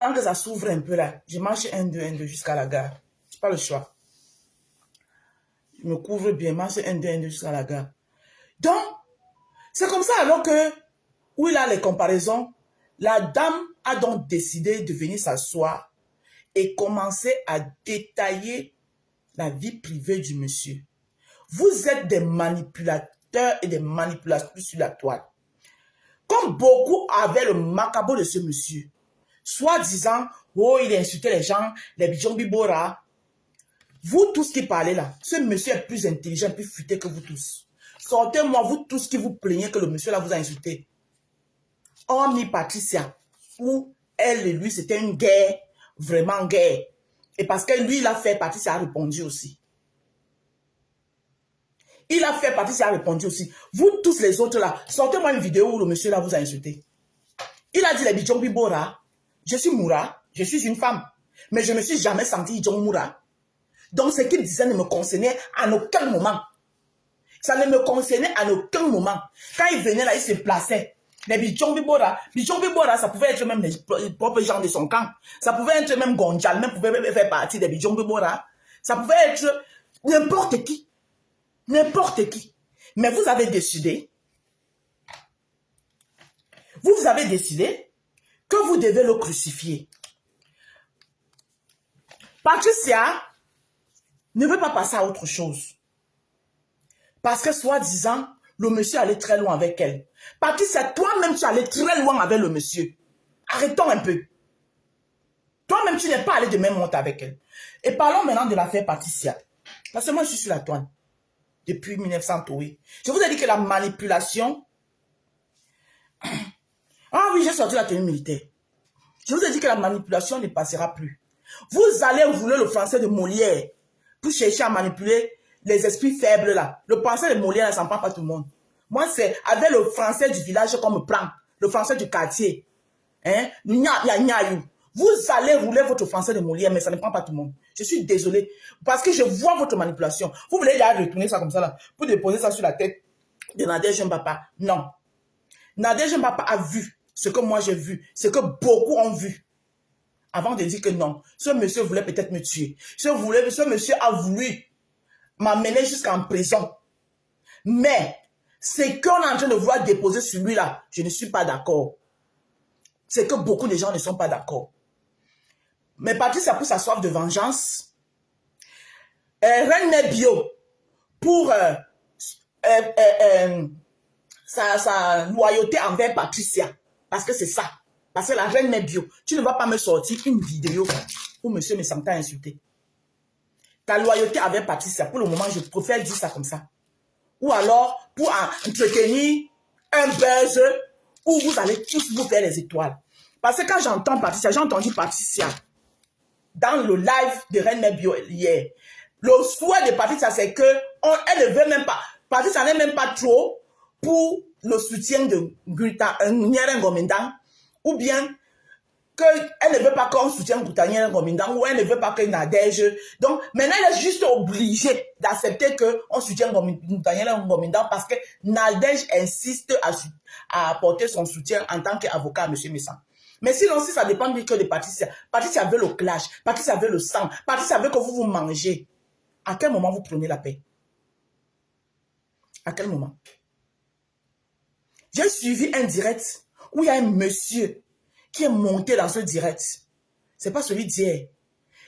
Tant que ça s'ouvre un peu là, je marche un, deux jusqu'à la gare. Je n'ai pas le choix. Je me couvre bien, marche un, deux jusqu'à la gare. Donc, c'est comme ça alors que, où il a les comparaisons, la dame a donc décidé de venir s'asseoir et commencer à détailler la vie privée du monsieur. Vous êtes des manipulateurs et des manipulatrices sur la toile. Comme beaucoup avaient le macabre de ce monsieur, soit disant, oh, il a insulté les gens, les bijons bibora. Vous tous qui parlez là, ce monsieur est plus intelligent, plus futé que vous tous. Sortez-moi, vous tous qui vous plaignez que le monsieur là vous a insulté. Hormis Patricia, où elle et lui, c'était une guerre, vraiment guerre. Et parce que lui, il a fait, Patricia a répondu aussi. Il a fait, Patricia a répondu aussi. Vous tous les autres là, sortez-moi une vidéo où le monsieur là vous a insulté. Il a dit les bijons bibora, je suis Moura, je suis une femme. Mais je ne me suis jamais senti bijong Moura. Donc ce qu'il disait ne me concernait en aucun moment. Ça ne me concernait en aucun moment. Quand il venait là, il se plaçait. Les bijong bibora, ça pouvait être même les propres gens de son camp. Ça pouvait être même Gonjal, même pouvait faire partie des bijong bibora. Ça pouvait être n'importe qui. N'importe qui. Mais vous avez décidé, que vous devez le crucifier. Patricia ne veut pas passer à autre chose. Parce que soi-disant, le monsieur allait très loin avec elle. Patricia, toi-même, tu allais très loin avec le monsieur. Arrêtons un peu. Toi-même, tu n'es pas allé de même monte avec elle. Et parlons maintenant de l'affaire Patricia. Parce que moi, je suis sur la toile. Depuis 1900, oui. Je vous ai dit que la manipulation... Ah oui, j'ai sorti la tenue militaire. Je vous ai dit que la manipulation ne passera plus. Vous allez rouler le français de Molière pour chercher à manipuler les esprits faibles là. Le français de Molière, ça ne prend pas tout le monde. Moi, c'est avec le français du village qu'on me prend. Le français du quartier. Hein? Vous allez rouler votre français de Molière, mais ça ne prend pas tout le monde. Je suis désolé. Parce que je vois votre manipulation. Vous voulez déjà retourner ça comme ça là, pour déposer ça sur la tête de Nadège Mbapa. Non. Nadège Mbapa a vu ce que moi j'ai vu, ce que beaucoup ont vu. Avant de dire que non, ce monsieur voulait peut-être me tuer. Ce monsieur a voulu m'amener jusqu'en prison. Mais, ce qu'on est en train de vouloir déposer sur lui là, je ne suis pas d'accord. C'est que beaucoup de gens ne sont pas d'accord. Mais Patricia, pour sa soif de vengeance, Reine Bio, pour sa loyauté envers Patricia, parce que c'est ça. Parce que la Reine Bio, tu ne vas pas me sortir une vidéo où monsieur me sentait insulté. Ta loyauté avec Patricia, pour le moment, je préfère dire ça comme ça. Ou alors, pour entretenir un buzz où vous allez tous vous faire les étoiles. Parce que quand j'entends Patricia, j'ai entendu Patricia dans le live de Reine Bio hier. Le souhait de Patricia, c'est que elle ne veut même pas. Patricia n'est même pas trop pour le soutien de Nyeren Gomindang, ou bien qu'elle ne veut pas qu'on soutienne Nyeren Gomindang, ou elle ne veut pas que Nadège. Donc, maintenant, elle est juste obligée d'accepter qu'on soutienne Nyeren Gomindang parce que Nadège insiste à apporter son soutien en tant qu'avocat à M. Messan. Mais sinon, si ça dépend que de Patricia, Patricia veut le clash, Patricia veut le sang, Patricia veut que vous vous mangez. À quel moment vous prenez la paix? À quel moment? J'ai suivi un direct où il y a un monsieur qui est monté dans ce direct. C'est pas celui d'hier.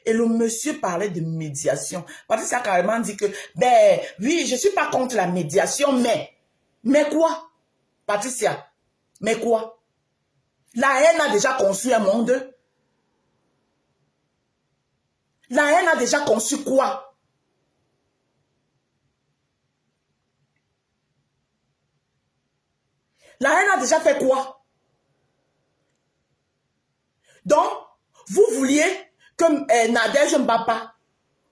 Et le monsieur parlait de médiation. Patricia a carrément dit que, ben oui, je ne suis pas contre la médiation, mais quoi? Patricia, mais quoi? La haine a déjà conçu un monde. La haine a déjà conçu quoi? La haine a déjà fait quoi? Donc, vous vouliez que Nadège Mbapa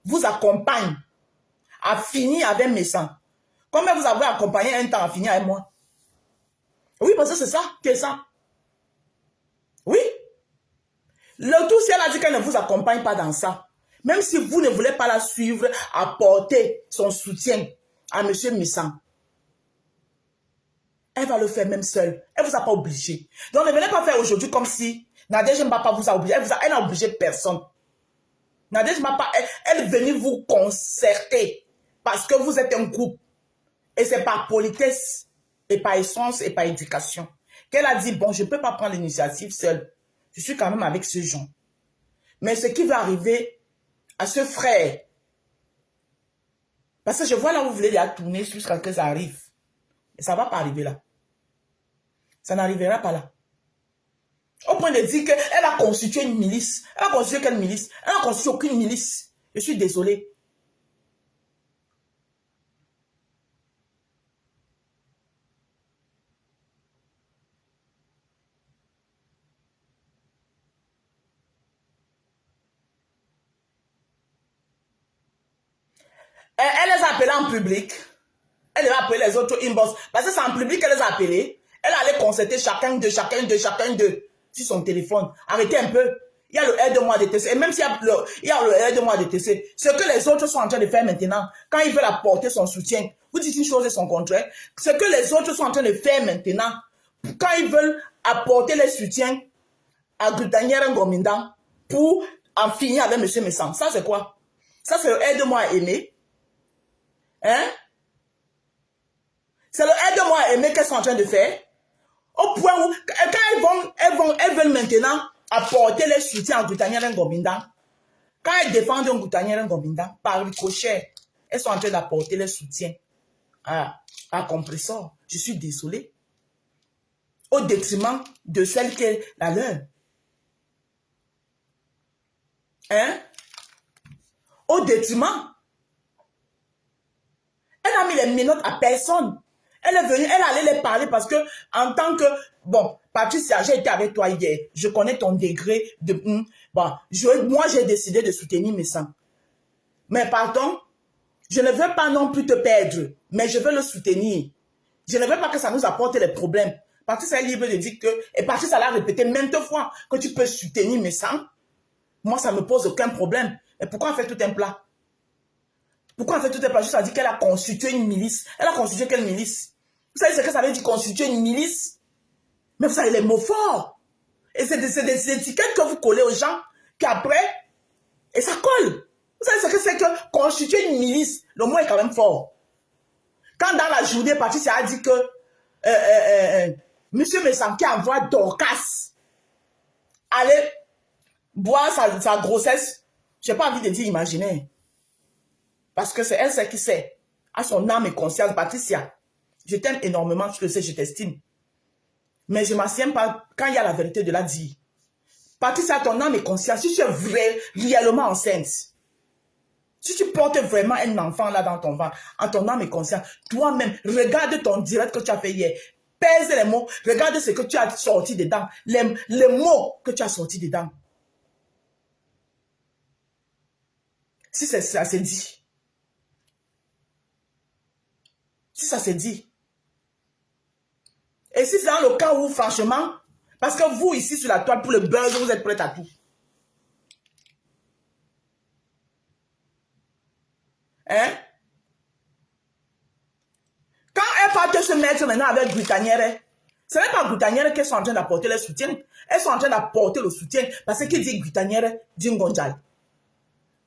vous accompagne à finir avec Messan. Combien vous avez accompagné un temps à finir avec moi? Oui, parce que c'est ça, c'est ça. Oui. Le tout, si elle a dit qu'elle ne vous accompagne pas dans ça, même si vous ne voulez pas la suivre, apporter son soutien à M. Messan, elle va le faire même seule. Elle ne vous a pas obligé. Donc ne venez pas faire aujourd'hui comme si Nadège ne va pas vous obliger. Elle n'a obligé personne. Nadège ne va pas... Elle est venue vous concerter parce que vous êtes un groupe. Et c'est par politesse et par essence et par éducation qu'elle a dit, bon, je ne peux pas prendre l'initiative seule. Je suis quand même avec ce gens. Mais ce qui va arriver à ce frère, parce que je vois là où vous voulez la tourner jusqu'à ce que ça arrive. Et ça ne va pas arriver là. Ça n'arrivera pas là. Au point de dire qu'elle a constitué une milice. Elle a constitué quelle milice? Elle n'a constitué aucune milice. Je suis désolé. Elle les a appelés en public. Elle va appeler les autres inbox. Parce que c'est en public qu'elle les a appelés. Elle allait concerter chacun d'eux sur son téléphone. Arrêtez un peu. Il y a le aide-moi de TC. Et même s'il y a le aide-moi de TC, ce que les autres sont en train de faire maintenant, quand ils veulent apporter son soutien, vous dites une chose et son contraire. Ce que les autres sont en train de faire maintenant, quand ils veulent apporter le soutien à Gutanière Ngomindan pour en finir avec M. Messan. Ça, c'est quoi? Ça, c'est le aide-moi à aimer. Hein? C'est le aide-moi à aimer qu'elles sont en train de faire. Au point où, quand elles veulent maintenant apporter les soutiens à Gutanière Ngomindan, quand elles défendent Gutanière Ngomindan, par ricochet, elles sont en train d'apporter les soutiens à Compressor. Je suis désolé. Au détriment de celle qui est la leur. Hein? Au détriment. Elle a mis les minottes à personne. Elle est venue, elle allait les parler parce que, en tant que, bon, Patricia, j'ai été avec toi hier. Je connais ton degré de, bon, moi, j'ai décidé de soutenir mes sangs. Mais pardon, je ne veux pas non plus te perdre, mais je veux le soutenir. Je ne veux pas que ça nous apporte les problèmes. Patricia est libre de dire que, et Patricia l'a répété maintes fois, que tu peux soutenir mes sangs. Moi, ça ne me pose aucun problème. Et pourquoi on fait tout un plat? Pourquoi on fait tout un plat? Juste à dire qu'elle a constitué une milice. Elle a constitué quelle milice? Vous savez ce que ça veut dire constituer une milice? Mais vous savez les mots forts. Et c'est des étiquettes que vous collez aux gens qu'après, et ça colle. Vous savez ce que c'est que constituer une milice? Le mot est quand même fort. Quand dans la journée, Patricia a dit que Monsieur Messanki envoie Dorcas aller boire sa grossesse. Je n'ai pas envie de dire imaginaire. Parce que c'est elle, c'est qui sait. À son âme et conscience, Patricia. Je t'aime énormément, tu le sais, je t'estime. Mais je ne m'assieds pas quand il y a la vérité de la dire. Patricia, ton âme et conscience, si tu es réellement enceinte, si tu portes vraiment un enfant là dans ton ventre, en ton âme et conscience, toi-même, regarde ton direct que tu as fait hier. Pèse les mots, regarde ce que tu as sorti dedans, les mots que tu as sortis dedans. Si ça s'est dit. Si ça s'est dit. Et si c'est dans le cas où, franchement, parce que vous, ici, sur la toile, pour le buzz, vous êtes prêts à tout. Hein? Quand elles partent se mettre maintenant avec Gutanière, ce n'est pas Gutanière qu'elles sont en train d'apporter le soutien. Elles sont en train d'apporter le soutien parce que qui dit Gutanière dit Ngonjal.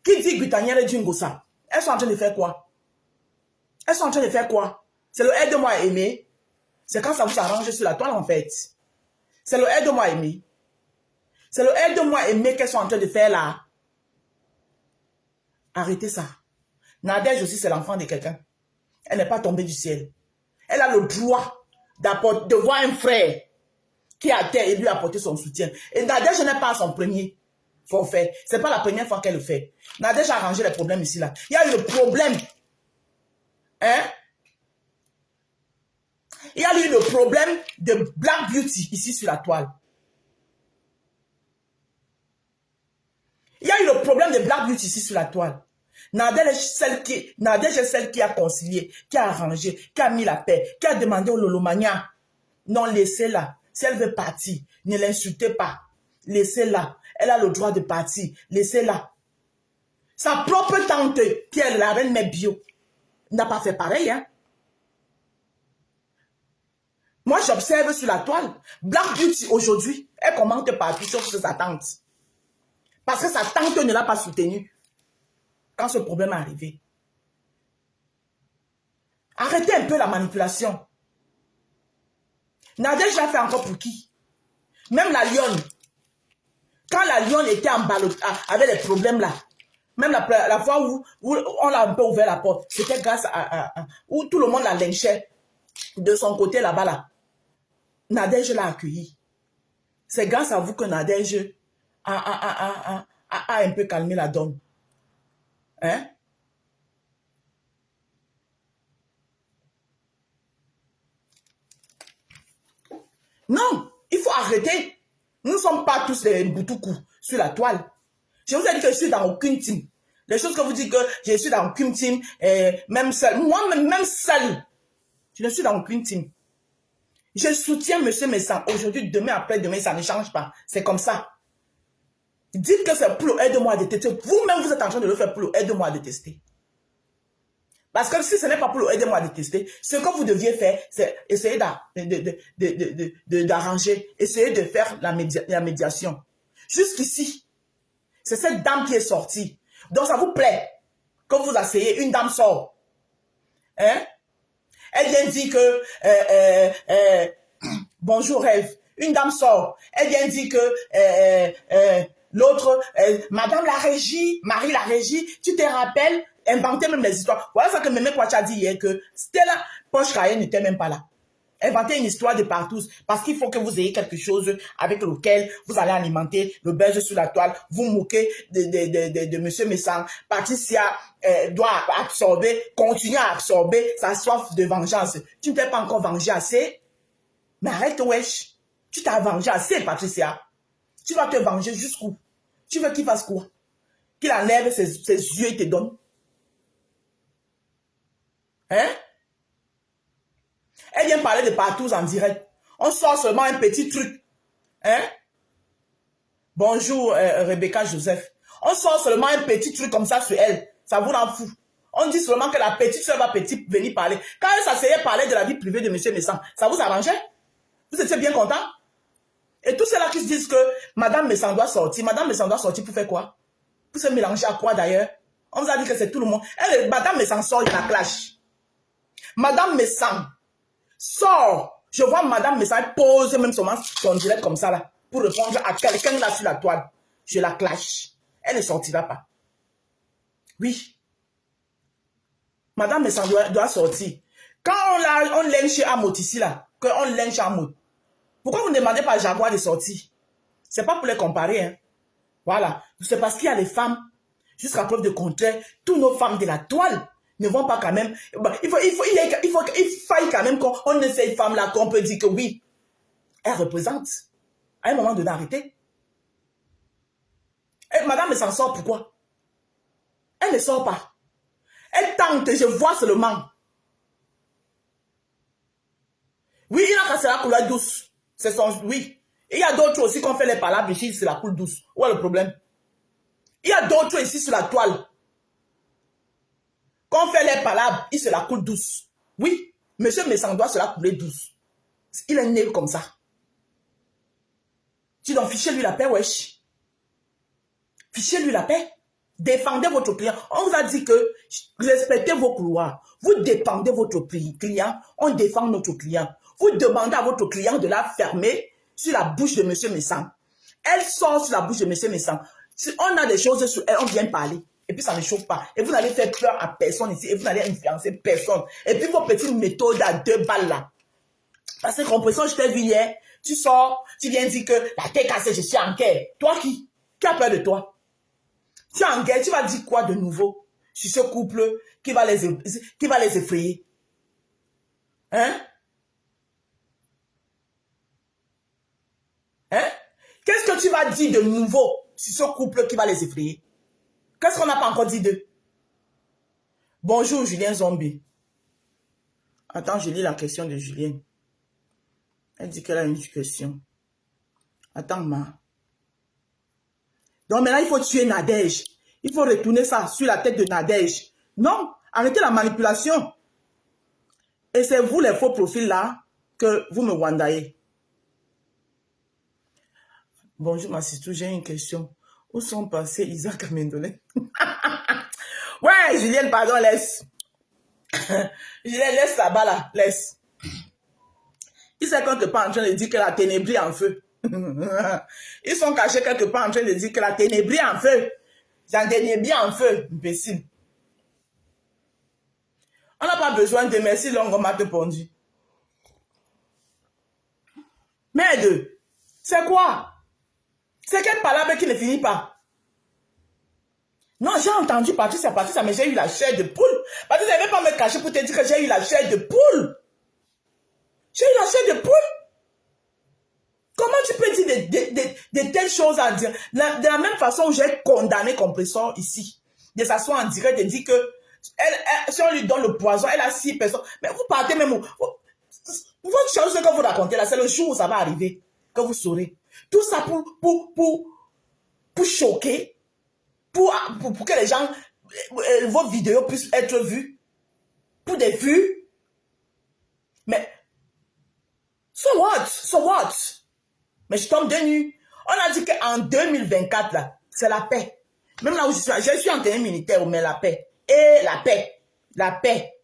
Qui dit Gutanière dit Ngosa. Elles sont en train de faire quoi? Elles sont en train de faire quoi? C'est le aide-moi à aimer. C'est quand ça vous arrange sur la toile en fait. C'est le aide-moi à aimer. C'est le aide-moi à aimer qu'elles sont en train de faire là. Arrêtez ça. Nadège aussi, c'est l'enfant de quelqu'un. Elle n'est pas tombée du ciel. Elle a le droit de voir un frère qui est à terre et lui apporter son soutien. Et Nadège n'est pas son premier forfait. Ce n'est pas la première fois qu'elle le fait. Nadège a arrangé les problèmes ici là. Il y a eu le problème. Hein? Il y a eu le problème de Black Beauty ici sur la toile. Il y a eu le problème de Black Beauty ici sur la toile. Nadège est celle qui a concilié, qui a arrangé, qui a mis la paix, qui a demandé au Lolomania. Non, laissez-la. Si elle veut partir, ne l'insultez pas. Laissez-la. Elle a le droit de partir. Laissez-la. Sa propre tante, qui est la reine Mebio, n'a pas fait pareil. Hein? Moi, j'observe sur la toile. Black Beauty, aujourd'hui, elle commente partout sauf sur sa tante. Parce que sa tante ne l'a pas soutenue quand ce problème est arrivé. Arrêtez un peu la manipulation. Nadège l'a fait encore pour qui? Même la lionne. Quand la lionne était en ballot, avec les problèmes là, même la fois où on l'a un peu ouvert la porte, c'était grâce à où tout le monde la lynchait de son côté là-bas là. Nadège l'a accueilli. C'est grâce à vous que Nadège a un peu calmé la donne. Hein? Non, il faut arrêter. Nous ne sommes pas tous des boutoukou sur la toile. Je vous ai dit que je suis dans aucune team. Les choses que vous dites que je suis dans aucune team, même seul. Moi-même, même seul, je ne suis dans aucune team. Je soutiens M. Messang. Aujourd'hui, demain, après-demain, ça ne change pas. C'est comme ça. Dites que c'est pour aider-moi à détester. Vous-même, vous êtes en train de le faire pour aider-moi à détester. Parce que si ce n'est pas pour aider-moi à détester, ce que vous deviez faire, c'est essayer d'arranger, essayer de faire la médiation. Jusqu'ici, c'est cette dame qui est sortie. Donc, ça vous plaît que vous asseyez, une dame sort. Hein? Elle vient dire que, bonjour rêve, une dame sort. Elle vient dire que l'autre, Madame la Régie, Marie la Régie, tu te rappelles, inventer même les histoires. Voilà ça que Mémé Kouacha a dit hier, que Stella Poche-Cayenne n'était même pas là. Inventer une histoire de partout, parce qu'il faut que vous ayez quelque chose avec lequel vous allez alimenter le buzz sur la toile, vous moquez de M. Messang. Patricia doit absorber, continuer à absorber sa soif de vengeance. Tu ne t'es pas encore vengé assez? Mais arrête, wesh. Tu t'as vengé assez, Patricia. Tu vas te venger jusqu'où? Tu veux qu'il fasse quoi? Qu'il enlève ses yeux et te donne? Hein? Elle vient parler de partout en direct. On sort seulement un petit truc. Hein? Bonjour, Rebecca Joseph. On sort seulement un petit truc comme ça sur elle. Ça vous rend fou. On dit seulement que la petite soeur va venir parler. Quand elle s'asseyait parler de la vie privée de M. Messang, ça vous arrangeait? Vous étiez bien content? Et tous ceux-là qui se disent que Madame Messang doit sortir. Madame Messang doit sortir pour faire quoi? Pour se mélanger à quoi d'ailleurs? On vous a dit que c'est tout le monde. Elle, Madame Messang sort, il y a la clash. Madame Messang sort. Je vois Madame Messang pose même son direct comme ça là. Pour répondre à quelqu'un là sur la toile. Je la clash. Elle ne sortira pas. Oui. Madame Messang doit sortir. Quand on lynche Amot ici là, qu'on lynche Amot, pourquoi vous ne demandez pas à Jaguar de sortir? C'est pas pour les comparer. Hein. Voilà. C'est parce qu'il y a des femmes, jusqu'à preuve de contraire, toutes nos femmes de la toile ne vont pas quand même. Il faille quand même qu'on ait ces femmes-là, qu'on peut dire que oui, elles représentent. À un moment donné, arrêtez. Et madame elle s'en sort pourquoi? Elle ne sort pas. Elle tente, je vois seulement. Oui, il a cassé la couleur douce. Oui. Et il y a d'autres aussi qu'on fait les palabres ici, c'est la couleur douce. Où est le problème? Il y a d'autres ici sur la toile. Qu'on fait les palabres, il se la coule douce. Oui, monsieur Messang doit se la couler douce. Il est né comme ça. Tu dois ficher lui la paix, wesh. Fichez lui la paix. Défendez votre client. On vous a dit que respectez vos couloirs. Vous défendez votre client. On défend notre client. Vous demandez à votre client de la fermer sur la bouche de monsieur Messang. Elle sort sur la bouche de monsieur Messang. Si on a des choses sur elle, on vient parler. Et puis ça ne chauffe pas. Et vous n'allez faire peur à personne ici. Et vous n'allez influencer personne. Et puis vos petites méthodes à 2 balles là. Parce que compression, je t'ai vu hier. Tu sors, tu viens dire que la tête cassée, je suis en guerre. Toi qui? Qui a peur de toi? Tu es en guerre, tu vas dire quoi de nouveau sur ce couple qui va les effrayer? Hein? Hein? Qu'est-ce que tu vas dire de nouveau sur ce couple qui va les effrayer? Qu'est-ce qu'on n'a pas encore dit d'eux? Bonjour Julien Zombie. Attends, je lis la question de Julien. Elle dit qu'elle a une question. Attends, ma. Donc maintenant, il faut tuer Nadège. Il faut retourner ça sur la tête de Nadège. Non, arrêtez la manipulation. Et c'est vous les faux profils là que vous me wandaillez. Bonjour ma sister, j'ai une question. Où sont passés Isaac Amendolé? Ouais, Julienne, pardon, laisse. Julienne, laisse là-bas là, laisse. Ils sont quelque part en train de dire que la ténébrie en feu. Ils sont cachés quelque part en train de dire que la ténébrie en feu. La ténébrie en feu, imbécile. On n'a pas besoin de merci longue, on m'a répondu. Merde, c'est quoi? C'est quelle palabre qui ne finit pas? Non, j'ai entendu Patricia, mais j'ai eu la chair de poule. Patricia, ne vais pas me cacher pour te dire que j'ai eu la chair de poule. J'ai eu la chair de poule. Comment tu peux dire de telles choses à dire? De la même façon où j'ai condamné Compressor ici, de s'asseoir en direct et dire que si on lui donne le poison, elle a 6 personnes. Mais vous partez même où... Votre chose que vous racontez là, c'est le jour où ça va arriver, que vous saurez. Tout ça pour choquer, pour que les gens, vos vidéos puissent être vues, pour des vues. Mais, so what? Mais je tombe de nuit. On a dit qu'en 2024, là, c'est la paix. Même là où je suis en terrain militaire, mais la paix. Et la paix. La paix.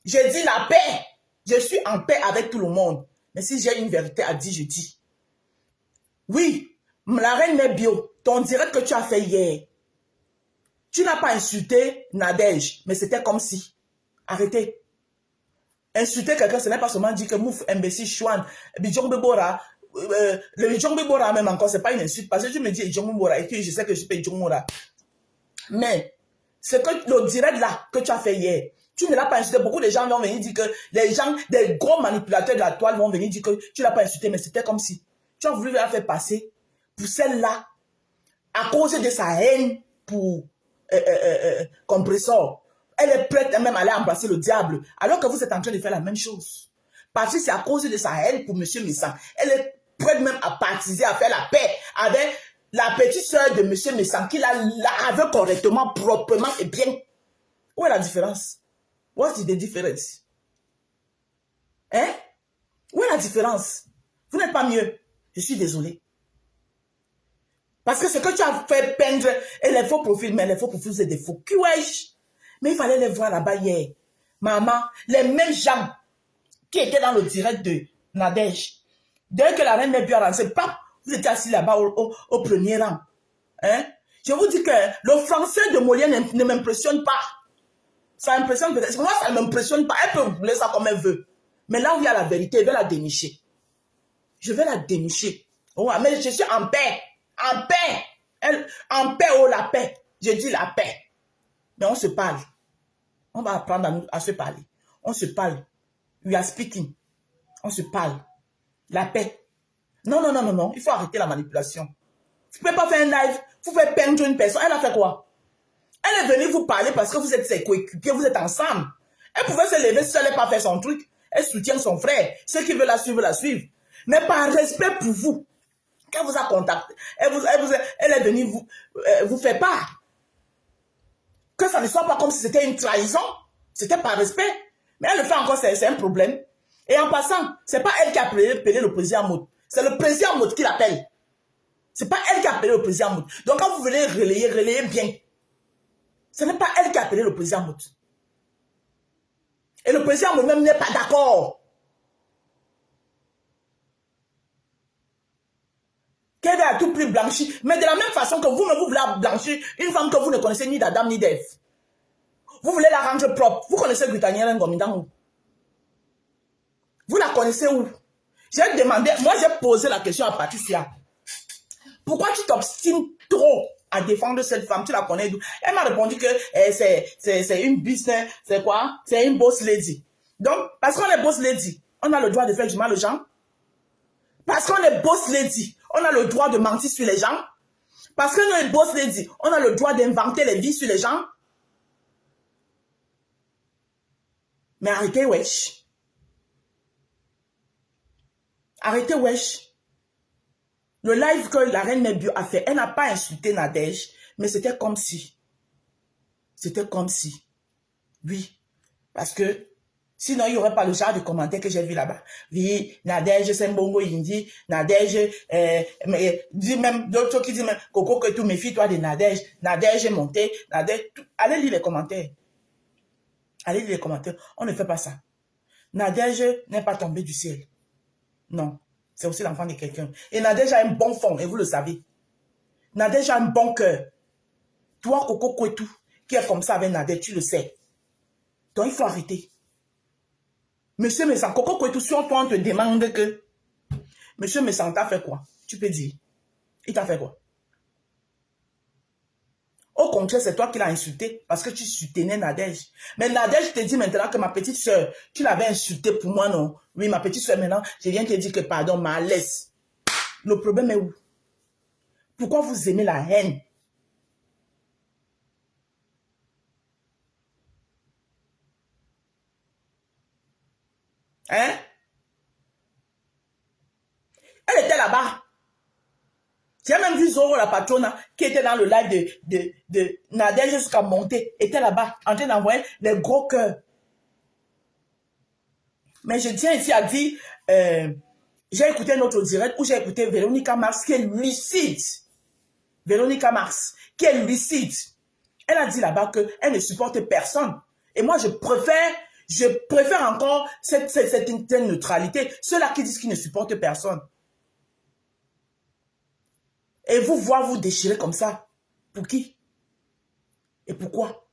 Je dis la paix. Je suis en paix avec tout le monde. Mais si j'ai une vérité à dire, je dis. Oui, la reine Nebio, ton direct que tu as fait hier, tu n'as pas insulté Nadège, mais c'était comme si. Arrêtez. Insulter quelqu'un, ce n'est pas seulement dire que mouf, imbécile, chouane, Bijong Bebora, le Bijong Bebora même encore, c'est pas une insulte, parce que tu me dis Bijong Bebora et que je sais que je suis pas Bijong Bebora. Mais, c'est que le direct là que tu as fait hier, tu ne l'as pas insulté. Beaucoup de gens vont venir dire que les gens, des gros manipulateurs de la toile vont venir dire que tu ne l'as pas insulté, mais c'était comme si tu as voulu la faire passer pour celle-là à cause de sa haine pour Compressor. Elle est prête même à aller embrasser le diable, alors que vous êtes en train de faire la même chose. Parce que c'est à cause de sa haine pour M. Messant. Elle est prête même à partiser, à faire la paix avec la petite soeur de M. Messant qui la lave correctement, proprement et bien. Où est la différence? What's the difference? Hein? Où est la différence? Vous n'êtes pas mieux. Je suis désolé. Parce que ce que tu as fait peindre, et les faux profils, mais les faux profils, c'est des faux. Mais il fallait les voir là-bas hier. Maman, les mêmes gens qui étaient dans le direct de Nadège. Dès que la reine n'est plus avancée, vous étiez assis là-bas au premier rang. Hein? Je vous dis que le français de Molière ne m'impressionne pas. Ça impressionne peut-être. Moi, ça ne m'impressionne pas. Elle peut vouloir ça comme elle veut. Mais là où il y a la vérité, elle veut la dénicher. Je vais la dénicher. Oh, mais je suis en paix. En paix. En paix, oh la paix. Je dis la paix. Mais on se parle. On va apprendre à se parler. On se parle. We are speaking. On se parle. La paix. Non. Il faut arrêter la manipulation. Vous ne pouvez pas faire un live. Vous faites peindre une personne. Elle a fait quoi? Elle est venue vous parler parce que vous êtes ses coéquipiers, vous êtes ensemble. Elle pouvait se lever si elle n'a pas fait son truc. Elle soutient son frère. Ceux qui veulent la suivre. Mais par respect pour vous, quand vous a contacté, elle est venue vous faire part. Que ça ne soit pas comme si c'était une trahison. C'était par respect. Mais elle le fait encore, c'est un problème. Et en passant, c'est pas elle qui a appelé le président Mout. C'est le président Mout qui l'appelle. C'est pas elle qui a appelé le président Mout. Donc quand vous venez relayez bien. Ce n'est pas elle qui a appelé le président Mout. Et le président Mout même n'est pas d'accord. Qu'elle va à tout prix blanchir. Mais de la même façon que vous-même vous voulez blanchir une femme que vous ne connaissez ni d'Adam ni d'Ève. Vous voulez la rendre propre. Vous connaissez Britannia Ngomindan où? Vous la connaissez où? J'ai demandé, moi j'ai posé la question à Patricia. Pourquoi tu t'obstines trop à défendre cette femme? Tu la connais d'où? Elle m'a répondu que c'est une business, c'est quoi? C'est une boss lady. Donc, parce qu'on est boss lady, on a le droit de faire du mal aux gens. Parce qu'on est boss lady, on a le droit de mentir sur les gens. Parce qu'on est boss lady, on a le droit d'inventer les vies sur les gens. Mais arrêtez, wesh. Arrêtez, wesh. Le live que la reine Nebio a fait, elle n'a pas insulté Nadège, mais c'était comme si. C'était comme si. Oui. Parce que Sinon, il n'y aurait pas le genre de commentaires que j'ai vu là-bas. Oui, Nadège, c'est un bongo indi. Nadège, dit même, d'autres qui disent même, Coco, que tu méfie-toi de Nadège. Nadège est monté. Nadège, tout. Allez lire les commentaires. Allez lire les commentaires. On ne fait pas ça. Nadège n'est pas tombé du ciel. Non. C'est aussi l'enfant de quelqu'un. Et Nadège a un bon fond, et vous le savez. Nadège a un bon cœur. Toi, Coco Kwetu, qui est comme ça avec Nadège, tu le sais. Donc, il faut arrêter. Monsieur Messan, Coco Kwetu, si toi, on te demande que Monsieur Messan t'a fait quoi? Tu peux dire. Il t'a fait quoi? Au contraire, c'est toi qui l'as insulté parce que tu soutenais Nadège. Mais Nadège te dit maintenant que ma petite soeur, tu l'avais insultée pour moi, non? Oui, ma petite soeur, maintenant, je viens te dire que pardon, ma laisse. Le problème est où? Pourquoi vous aimez la haine? Hein? Elle était là-bas. J'ai même vu Zoro, la patronne, qui était dans le live de Nadège jusqu'à monter, était là-bas, en train d'envoyer les gros cœurs. Mais je tiens ici à dire, j'ai écouté notre direct où j'ai écouté Véronica Mars, qui est lucide. Véronica Mars, qui est lucide. Elle a dit là-bas qu'elle ne supporte personne. Et moi, je préfère encore cette neutralité. Ceux-là qui disent qu'ils ne supportent personne. Et vous voir vous déchirer comme ça. Pour qui? Et pourquoi?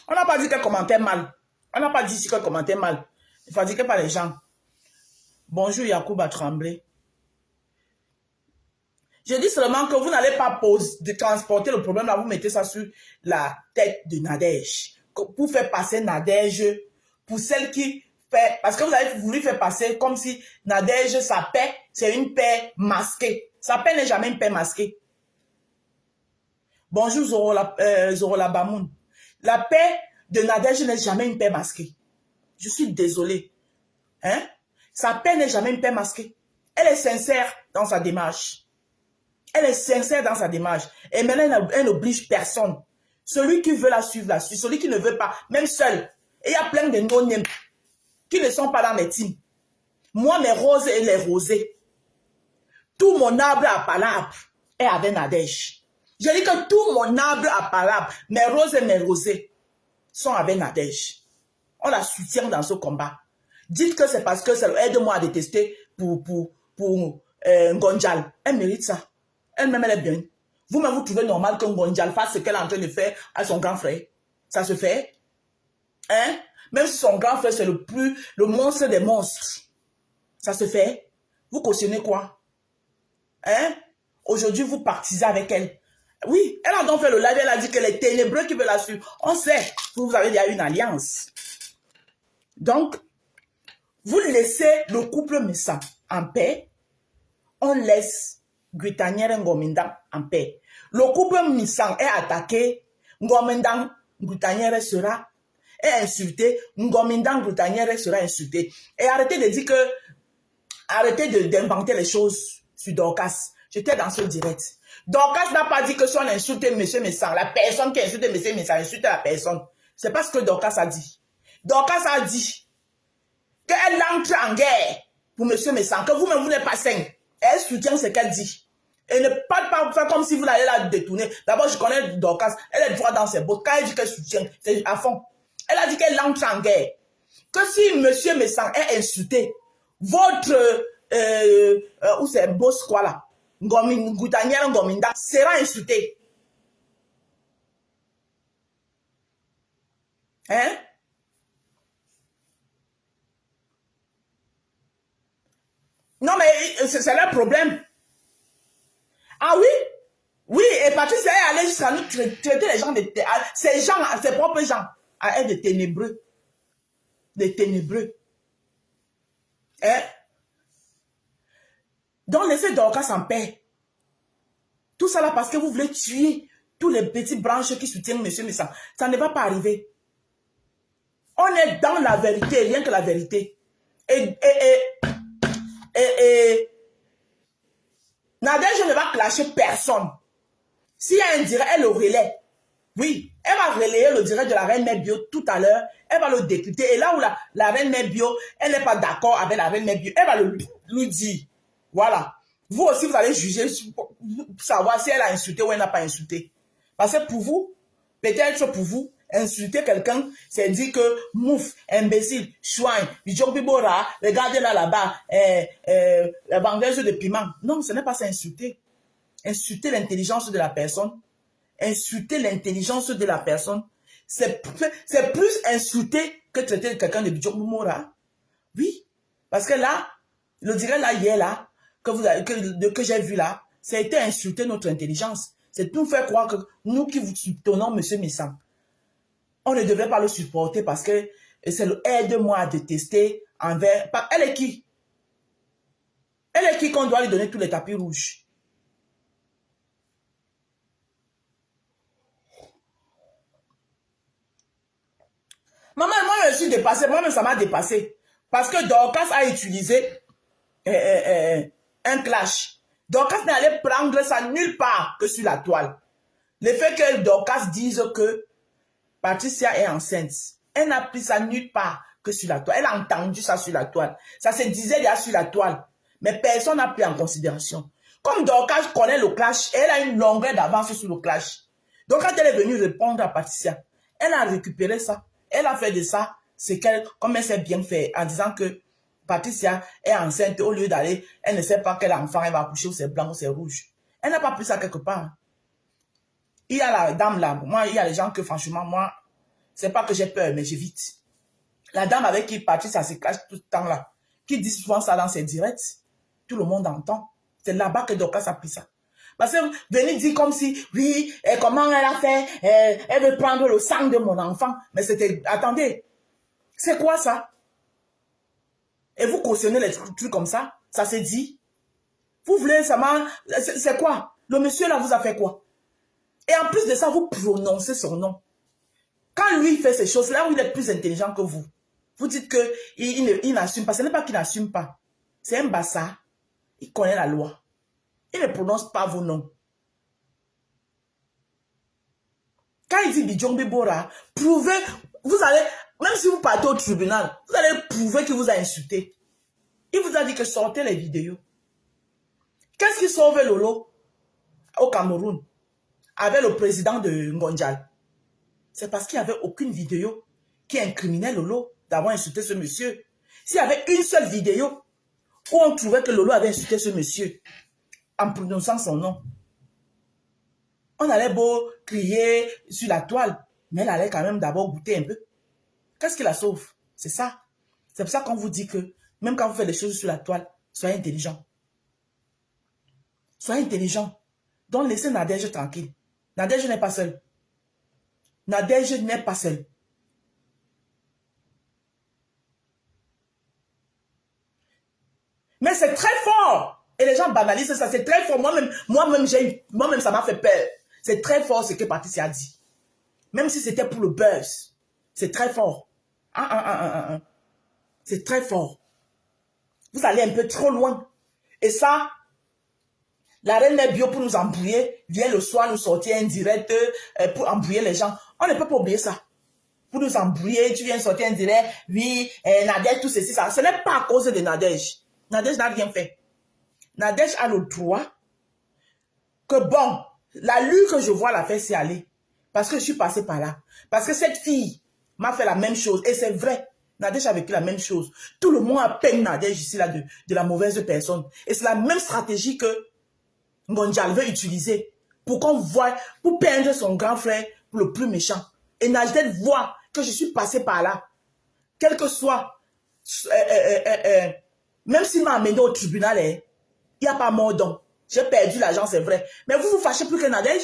On n'a pas dit qu'elle commentait mal. On n'a pas dit ici qu'elle commentait mal. Il faut dire que pas les gens. Bonjour Yacouba Tremblay. Je dis seulement que vous n'allez pas transporter le problème là, vous mettez ça sur la tête de Nadège. Pour faire passer Nadège, pour celle qui fait... Parce que vous avez voulu faire passer comme si Nadège, sa paix, c'est une paix masquée. Sa paix n'est jamais une paix masquée. Bonjour Zoro Labamoun. La paix de Nadège n'est jamais une paix masquée. Je suis désolée. Hein? Sa paix n'est jamais une paix masquée. Elle est sincère dans sa démarche. Elle est sincère dans sa démarche. Et maintenant, elle n'oblige personne. Celui qui veut la suivre, la suit. Celui qui ne veut pas, même seul. Et il y a plein de non-names qui ne sont pas dans mes teams. Moi, mes roses et les rosés. Tout mon arbre à palabre est avec Nadège. Je dis que tout mon arbre à palabre, mes roses et mes rosés, sont avec Nadège. On la soutient dans ce combat. Dites que c'est parce que ça aide-moi à détester pour Ngonjal. Elle mérite ça. Elle-même, elle est bien. Vous-même, vous trouvez normal que Ngonjal fasse ce qu'elle est en train de faire à son grand frère. Ça se fait. Hein? Même si son grand frère, c'est le monstre des monstres. Ça se fait. Vous cautionnez quoi? Hein? Aujourd'hui, vous partisez avec elle. Oui, elle a donc fait le live, elle a dit que les ténébreux qui veulent la suivre. On sait, vous avez déjà une alliance. Donc, vous laissez le couple Messa en paix. On laisse Guitanière Ngomindang en paix. Le couple Missang est attaqué. Ngomindang Guitanière sera insulté. Ngomindang Guitanière sera insulté. Et arrêtez de dire que... Arrêtez d'inventer les choses sur Dorcas. J'étais dans ce direct. Dorcas n'a pas dit que si on insulte M. Messang, la personne qui insulte M. Messang insulte la personne. C'est pas ce que Dorcas a dit. Dorcas a dit qu'elle entre en guerre pour M. Messang, que vous-même vous n'êtes pas sain. Elle soutient ce qu'elle dit. Et ne pas faire comme si vous allez la détourner. D'abord, je connais Dorcas. Elle est droite dans ses bottes. Quand elle dit qu'elle soutient, c'est à fond. Elle a dit qu'elle entre en guerre. Que si M. Messang est insulté, votre ou c'est boss quoi là, Goutanière Ngominda sera insulté. Hein? Non mais c'est leur problème. Ah oui? Oui, et Patrice est allé jusqu'à nous traiter les gens de ces gens, ses propres gens, à être des ténébreux. Des ténébreux. Hein? Donc, laissez Dorcas en paix. Tout ça là parce que vous voulez tuer tous les petits branches qui soutiennent M. Messang. Ça ne va pas arriver. On est dans la vérité, rien que la vérité. Et Nadège ne va clasher personne. S'il y a un direct, elle le relaie. Oui, elle va relayer le direct de la reine Mère Bio tout à l'heure. Elle va le décrypter. Et là où la reine Mère Bio, elle n'est pas d'accord avec la reine Mère Bio, elle va lui dire. Voilà. Vous aussi, vous allez juger pour savoir si elle a insulté ou elle n'a pas insulté. Parce que pour vous, peut-être pour vous, insulter quelqu'un, c'est dire que mouf, imbécile, chouin, bidjobibora, regardez là-bas, la vendeuse de piment. Non, ce n'est pas ça insulter. Insulter l'intelligence de la personne. Insulter l'intelligence de la personne. C'est plus insulter que traiter quelqu'un de bidjobibora. Oui. Parce que là, le direct là, hier là, que j'ai vu là, ça a été insulter notre intelligence. C'est nous faire croire que nous qui vous soutenons M. Missang, on ne devrait pas le supporter parce que c'est le aide-moi à détester envers... Elle est qui? Elle est qui qu'on doit lui donner tous les tapis rouges? Maman, moi je suis dépassée, moi-même ça m'a dépassé. Parce que Dorcas a utilisé un clash. Dorcas n'est allé prendre ça nulle part que sur la toile. Le fait que Dorcas dise que Patricia est enceinte, elle n'a pris ça nulle part que sur la toile. Elle a entendu ça sur la toile. Ça se disait déjà sur la toile. Mais personne n'a pris en considération. Comme Dorcas connaît le clash, elle a une longueur d'avance sur le clash. Donc quand elle est venue répondre à Patricia, elle a récupéré ça. Elle a fait de ça, c'est qu'elle, comme elle s'est bien fait, en disant que Patricia est enceinte, au lieu d'aller, elle ne sait pas quel enfant elle va accoucher, ou c'est blanc ou c'est rouge. Elle n'a pas pris ça quelque part. Il y a la dame là, moi, il y a les gens que franchement, moi, c'est pas que j'ai peur, mais j'évite. La dame avec qui Patricia se cache tout le temps là, qui dit souvent ça dans ses directs, tout le monde entend. C'est là-bas que Dorcas a pris ça. Parce que venir dire comme si, oui, et comment elle a fait, elle veut prendre le sang de mon enfant. Mais c'était, attendez, c'est quoi ça? Et vous cautionnez les trucs comme ça? Ça se dit? Vous voulez, c'est quoi? Le monsieur là vous a fait quoi? Et en plus de ça, vous prononcez son nom. Quand lui fait ces choses, là où il est plus intelligent que vous, vous dites qu'il n'assume pas. Ce n'est pas qu'il n'assume pas. C'est un bassa. Il connaît la loi. Il ne prononce pas vos noms. Quand il dit Bidjombe Bora, prouvez, vous allez, même si vous partez au tribunal, vous allez prouver qu'il vous a insulté. Il vous a dit que sortez les vidéos. Qu'est-ce qui sauve Lolo au Cameroun avec le président de Ngonjal? C'est parce qu'il n'y avait aucune vidéo qui incriminait Lolo d'avoir insulté ce monsieur. S'il y avait une seule vidéo où on trouvait que Lolo avait insulté ce monsieur en prononçant son nom, on allait beau crier sur la toile, mais elle allait quand même d'abord goûter un peu. Qu'est-ce qui la sauve? C'est ça. C'est pour ça qu'on vous dit que même quand vous faites des choses sur la toile, soyez intelligent. Soyez intelligent. Donc laissez Nadège tranquille. Nadège n'est pas seule. Nadège n'est pas seule. Mais c'est très fort. Et les gens banalisent ça. C'est très fort. Moi-même, ça m'a fait peur. C'est très fort ce que Patricia a dit. Même si c'était pour le buzz. C'est très fort. C'est très fort. Vous allez un peu trop loin. Et ça, la reine Mère Bio pour nous embrouiller, vient le soir nous sortir un direct pour embrouiller les gens. On ne peut pas oublier ça. Pour nous embrouiller, tu viens sortir un direct, oui, Nadège, tout ceci, ça. Ce n'est pas à cause de Nadège. Nadège n'a rien fait. Nadège a le droit que bon, la lue que je vois la faire s'y aller. Parce que je suis passée par là. Parce que cette fille m'a fait la même chose. Et c'est vrai. Nadège a vécu la même chose. Tout le monde appelle Nadège ici là de la mauvaise personne. Et c'est la même stratégie que Ngonjal veut utiliser pour qu'on voit, pour peindre son grand frère pour le plus méchant. Et Nadège voit que je suis passée par là. Quel que soit, même s'il m'a amené au tribunal, il n'y a pas mort d'homme. J'ai perdu l'argent, c'est vrai. Mais vous vous fâchez plus que Nadège?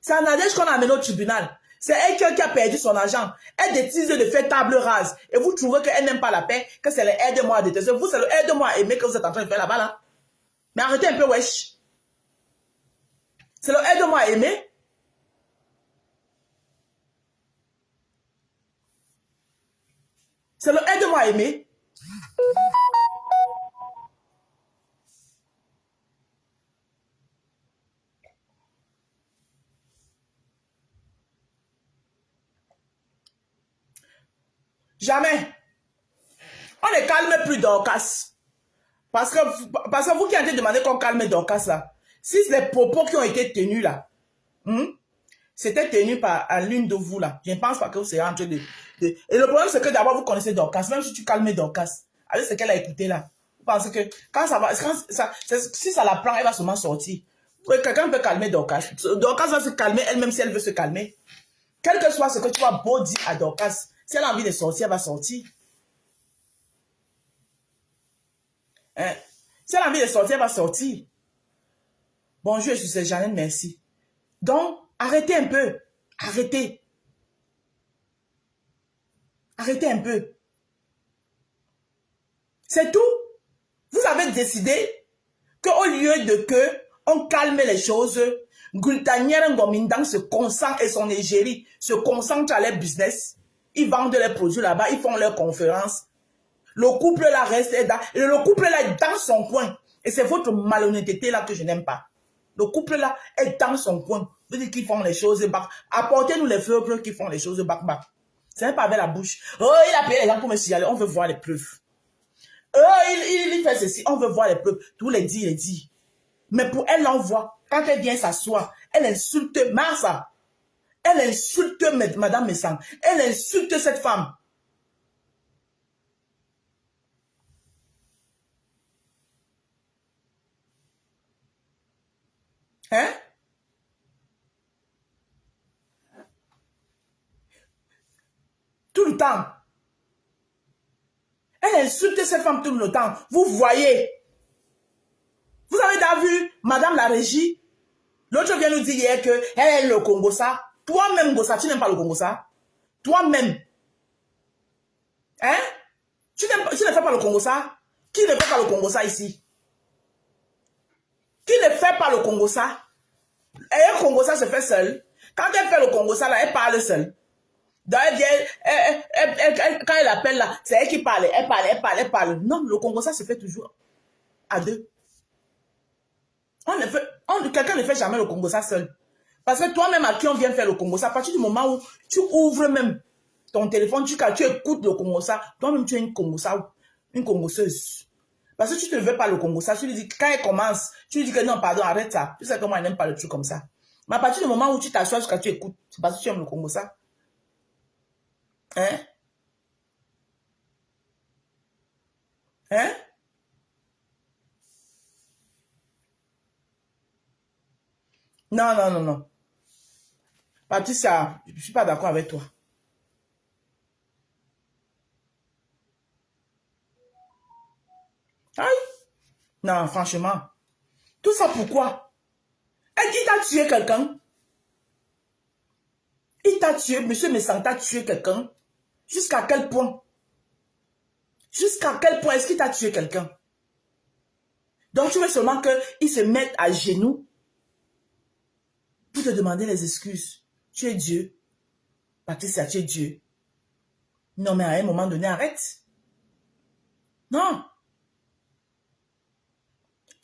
C'est à Nadège qu'on a amené au tribunal. C'est elle qui a perdu son argent. Elle décide de faire table rase. Et vous trouvez qu'elle n'aime pas la paix, que c'est le aide-moi à détester. Vous, c'est le aide-moi à aimer que vous êtes en train de faire là-bas, là. Mais arrêtez un peu, wesh. C'est le aide-moi à aimer. pas aimé. Jamais. On ne calme plus Dorcas. Parce que vous qui avez demandé qu'on calme Dorcas là, si les propos qui ont été tenus là, c'était tenu par l'une de vous là, je ne pense pas que vous serez en train de... Et le problème c'est que d'abord vous connaissez Dorcas, même si tu calmes Dorcas, avec ce qu'elle a écouté là, vous pensez que quand ça va, si ça la prend, elle va seulement sortir. Quelqu'un peut calmer Dorcas. Dorcas va se calmer elle-même si elle veut se calmer. Quel que soit ce que tu vas beau dire à Dorcas, si elle a envie de sortir, elle va sortir. Hein? Si elle a envie de sortir, elle va sortir. Bonjour, je suis Jeannette, merci. Donc, arrêtez un peu. Arrêtez. Arrêtez un peu. C'est tout. Vous avez décidé qu'au lieu de que on calme les choses, Gultanière Ngomindang se concentre et son égérie se concentre à leur business. Ils vendent leurs produits là-bas, ils font leurs conférences. Le couple là reste dans, le couple là est dans son coin. Et c'est votre malhonnêteté là que je n'aime pas. Le couple là est dans son coin. Vous dites qu'ils font les choses back. Apportez-nous les fleurs qui font les choses back. Ce n'est pas avec la bouche. Oh, il a payé les gens pour me signaler. On veut voir les preuves. Il fait ceci. On veut voir les preuves. Tous les dit, il dit. Mais pour elle, l'envoie. Quand elle vient s'asseoir, elle insulte Marsa. Elle insulte Madame Messang. Elle insulte cette femme. Hein? Tout le temps. Elle insulte cette femme tout le temps. Vous voyez. Vous avez déjà vu Madame la régie? L'autre vient nous dire hier que elle est le Congo ça. Toi-même, Gossa, tu n'aimes pas le Congo ça? Toi-même. Hein? Tu ne fais pas le Congo ça? Qui ne fait pas le Congo ça ici? Qui ne fait pas le Congo ça? Et le Congo ça se fait seul. Quand elle fait le Congo ça, là, elle parle seule. Donc elle vient, quand elle appelle là, c'est elle qui parle. Elle parle, elle parle, elle parle. Non, le Congo ça se fait toujours à deux. Quelqu'un ne fait jamais le Congo ça seul. Parce que toi-même à qui on vient faire le Congo ça, à partir du moment où tu ouvres même ton téléphone, tu écoutes le Congo ça, toi-même tu es une Congo ça, une Congosseuse. Parce que tu ne veux pas le Congo ça, tu lui dis, quand elle commence, tu lui dis que non, pardon, arrête ça. Tu sais comment elle n'aime pas le truc comme ça. Mais à partir du moment où tu t'assois jusqu'à tu écoutes, c'est parce que tu aimes le Congo ça. Hein? Hein? Non, non, non, non. Patricia, je ne suis pas d'accord avec toi. Aïe. Non, franchement. Tout ça pourquoi? Il t'a tué quelqu'un. Il t'a tué, monsieur Messang t'a tué quelqu'un. Jusqu'à quel point? Jusqu'à quel point est-ce qu'il t'a tué quelqu'un? Donc tu veux seulement qu'il se mette à genoux pour te demander les excuses. Tu es Dieu. Patricia, tu es Dieu. Non, mais à un moment donné, arrête. Non.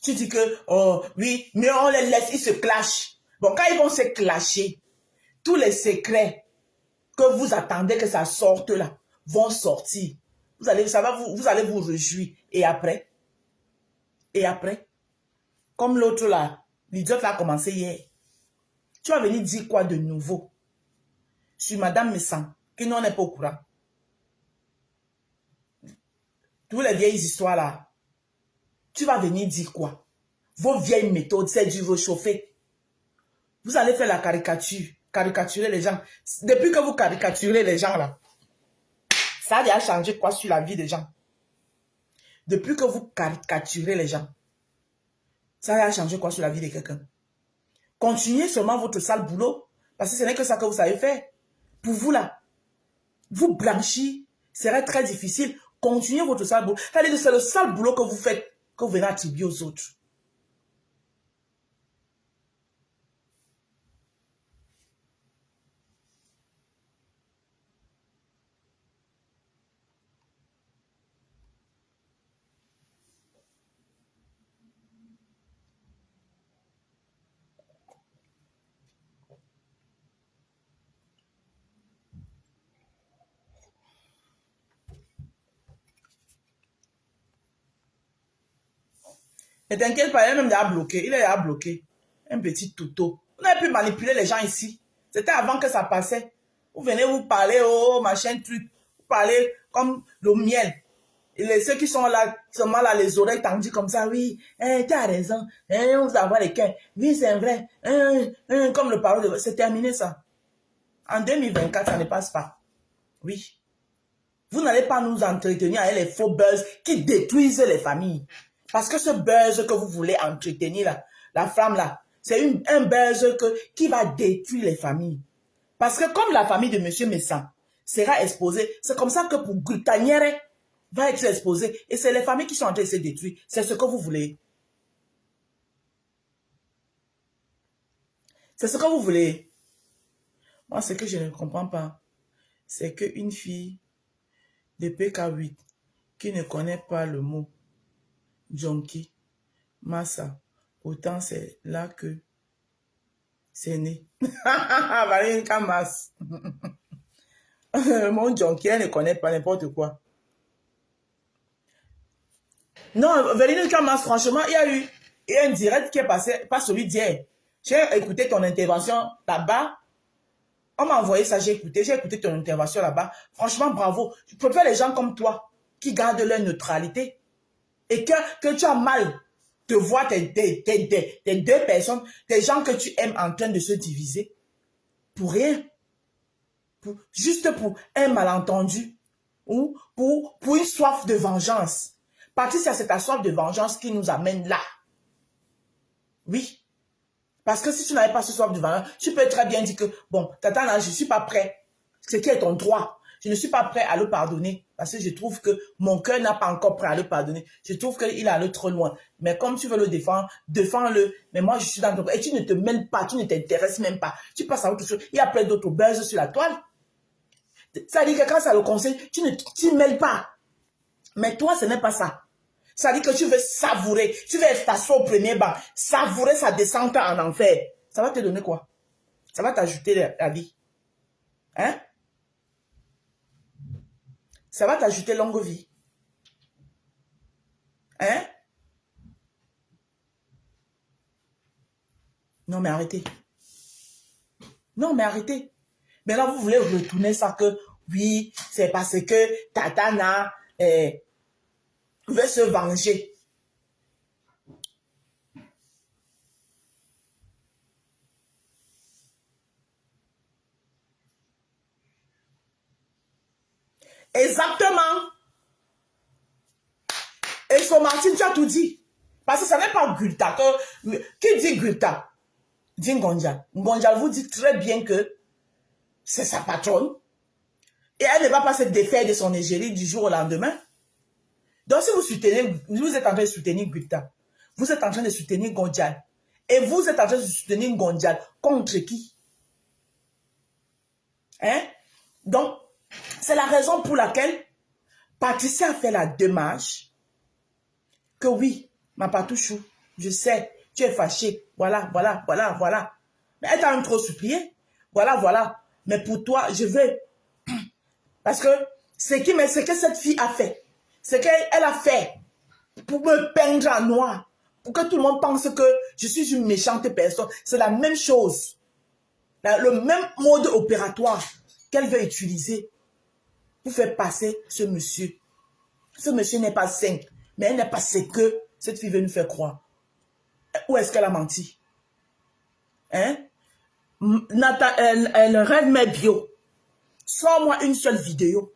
Tu dis que, oh oui, mais on les laisse, ils se clashent. Bon, quand ils vont se clasher, tous les secrets que vous attendez que ça sorte là, vont sortir. Vous allez vous réjouir. Et après, comme l'autre là, l'idiote là a commencé hier. Tu vas venir dire quoi de nouveau sur Madame Messang, qui n'en est pas au courant. Toutes les vieilles histoires là, tu vas venir dire quoi? Vos vieilles méthodes, c'est du réchauffer. Vous allez faire la caricature, caricaturer les gens. Depuis que vous caricaturez les gens là, ça a déjà changé quoi sur la vie des gens? Depuis que vous caricaturez les gens, ça a changé quoi sur la vie de quelqu'un? Continuez seulement votre sale boulot, parce que ce n'est que ça que vous savez faire. Pour vous là, vous blanchir serait très difficile. Continuez votre sale boulot. C'est le sale boulot que vous faites, que vous venez attribuer aux autres. Ne t'inquiète pas, il est même déjà bloqué. Il est déjà bloqué. Un petit touto. Vous n'avez pu manipuler les gens ici. C'était avant que ça passait. Vous venez vous parler, oh, machin, truc. Vous parlez comme le miel. Et ceux qui sont là, seulement là, les oreilles tendues comme ça, oui, tu as raison, on va avoir les quins. Oui, c'est vrai. Comme le parole de... C'est terminé ça. En 2024, ça ne passe pas. Oui. Vous n'allez pas nous entretenir avec les faux buzz qui détruisent les familles. Parce que ce buzz que vous voulez entretenir, là, la femme là, c'est un buzz qui va détruire les familles. Parce que comme la famille de M. Messan sera exposée, c'est comme ça que pour Gultaniere va être exposée. Et c'est les familles qui sont en train de se détruire. C'est ce que vous voulez. C'est ce que vous voulez. Moi, ce que je ne comprends pas, c'est qu'une fille de PK8 qui ne connaît pas le mot junkie, massa, autant c'est là que c'est né. Valérie Kamas. Mon junkie, elle ne connaît pas n'importe quoi. Non, Valérie Kamas, franchement, il y a un direct qui est passé, pas celui d'hier. J'ai écouté ton intervention là-bas. On m'a envoyé ça, j'ai écouté ton intervention là-bas. Franchement, bravo. Je préfère les gens comme toi qui gardent leur neutralité. Et que tu as mal de voir tes deux personnes, des gens que tu aimes en train de se diviser. Pour rien. Juste pour un malentendu. Ou pour une soif de vengeance. Patricia, c'est ta soif de vengeance qui nous amène là. Oui. Parce que si tu n'avais pas ce soif de vengeance, tu peux très bien dire que, bon, tata, là, je ne suis pas prêt. Ce qui est ton droit. Je ne suis pas prêt à le pardonner. Parce que je trouve que mon cœur n'a pas encore prêt à le pardonner. Je trouve qu'il est allé trop loin. Mais comme tu veux le défendre, défends-le. Mais moi, je suis dans ton... Et tu ne te mêles pas, tu ne t'intéresses même pas. Tu passes à autre chose. Il y a plein d'autres buzz sur la toile. Ça dit que quand ça le conseille, tu ne t'y mêles pas. Mais toi, ce n'est pas ça. Ça dit que tu veux savourer, tu veux t'asseoir au premier banc, savourer sa descente en enfer. Ça va te donner quoi? Ça va t'ajouter la vie. Hein? Ça va t'ajouter longue vie. Hein? Non, mais arrêtez. Non, mais arrêtez. Mais là, vous voulez retourner ça que, oui, c'est parce que Tatana veut se venger. Exactement. Et son Martin, tu as tout dit. Parce que ça n'est pas Gulta. Qui dit Gulta? Dit Ngonjal. Ngonjal vous dit très bien que c'est sa patronne. Et elle ne va pas se défaire de son égérie du jour au lendemain. Donc si vous soutenez, vous êtes en train de soutenir Gulta. Vous êtes en train de soutenir Ngonjal. Et vous êtes en train de soutenir Ngonjal contre qui? Hein? Donc, c'est la raison pour laquelle Patricia a fait la démarche que oui, ma patouchou, je sais, tu es fâché. Voilà, voilà, voilà, voilà. Mais elle t'a même trop supplié. Voilà, voilà. Mais pour toi, je veux. Parce que ce que cette fille a fait, ce qu'elle a fait pour me peindre en noir, pour que tout le monde pense que je suis une méchante personne, c'est la même chose. Le même mode opératoire qu'elle veut utiliser pour faire passer ce monsieur. Ce monsieur n'est pas sain, mais elle n'est pas ce que cette fille veut nous faire croire. Où est-ce qu'elle a menti? Hein? Elle rêve mes bio. Sors-moi une seule vidéo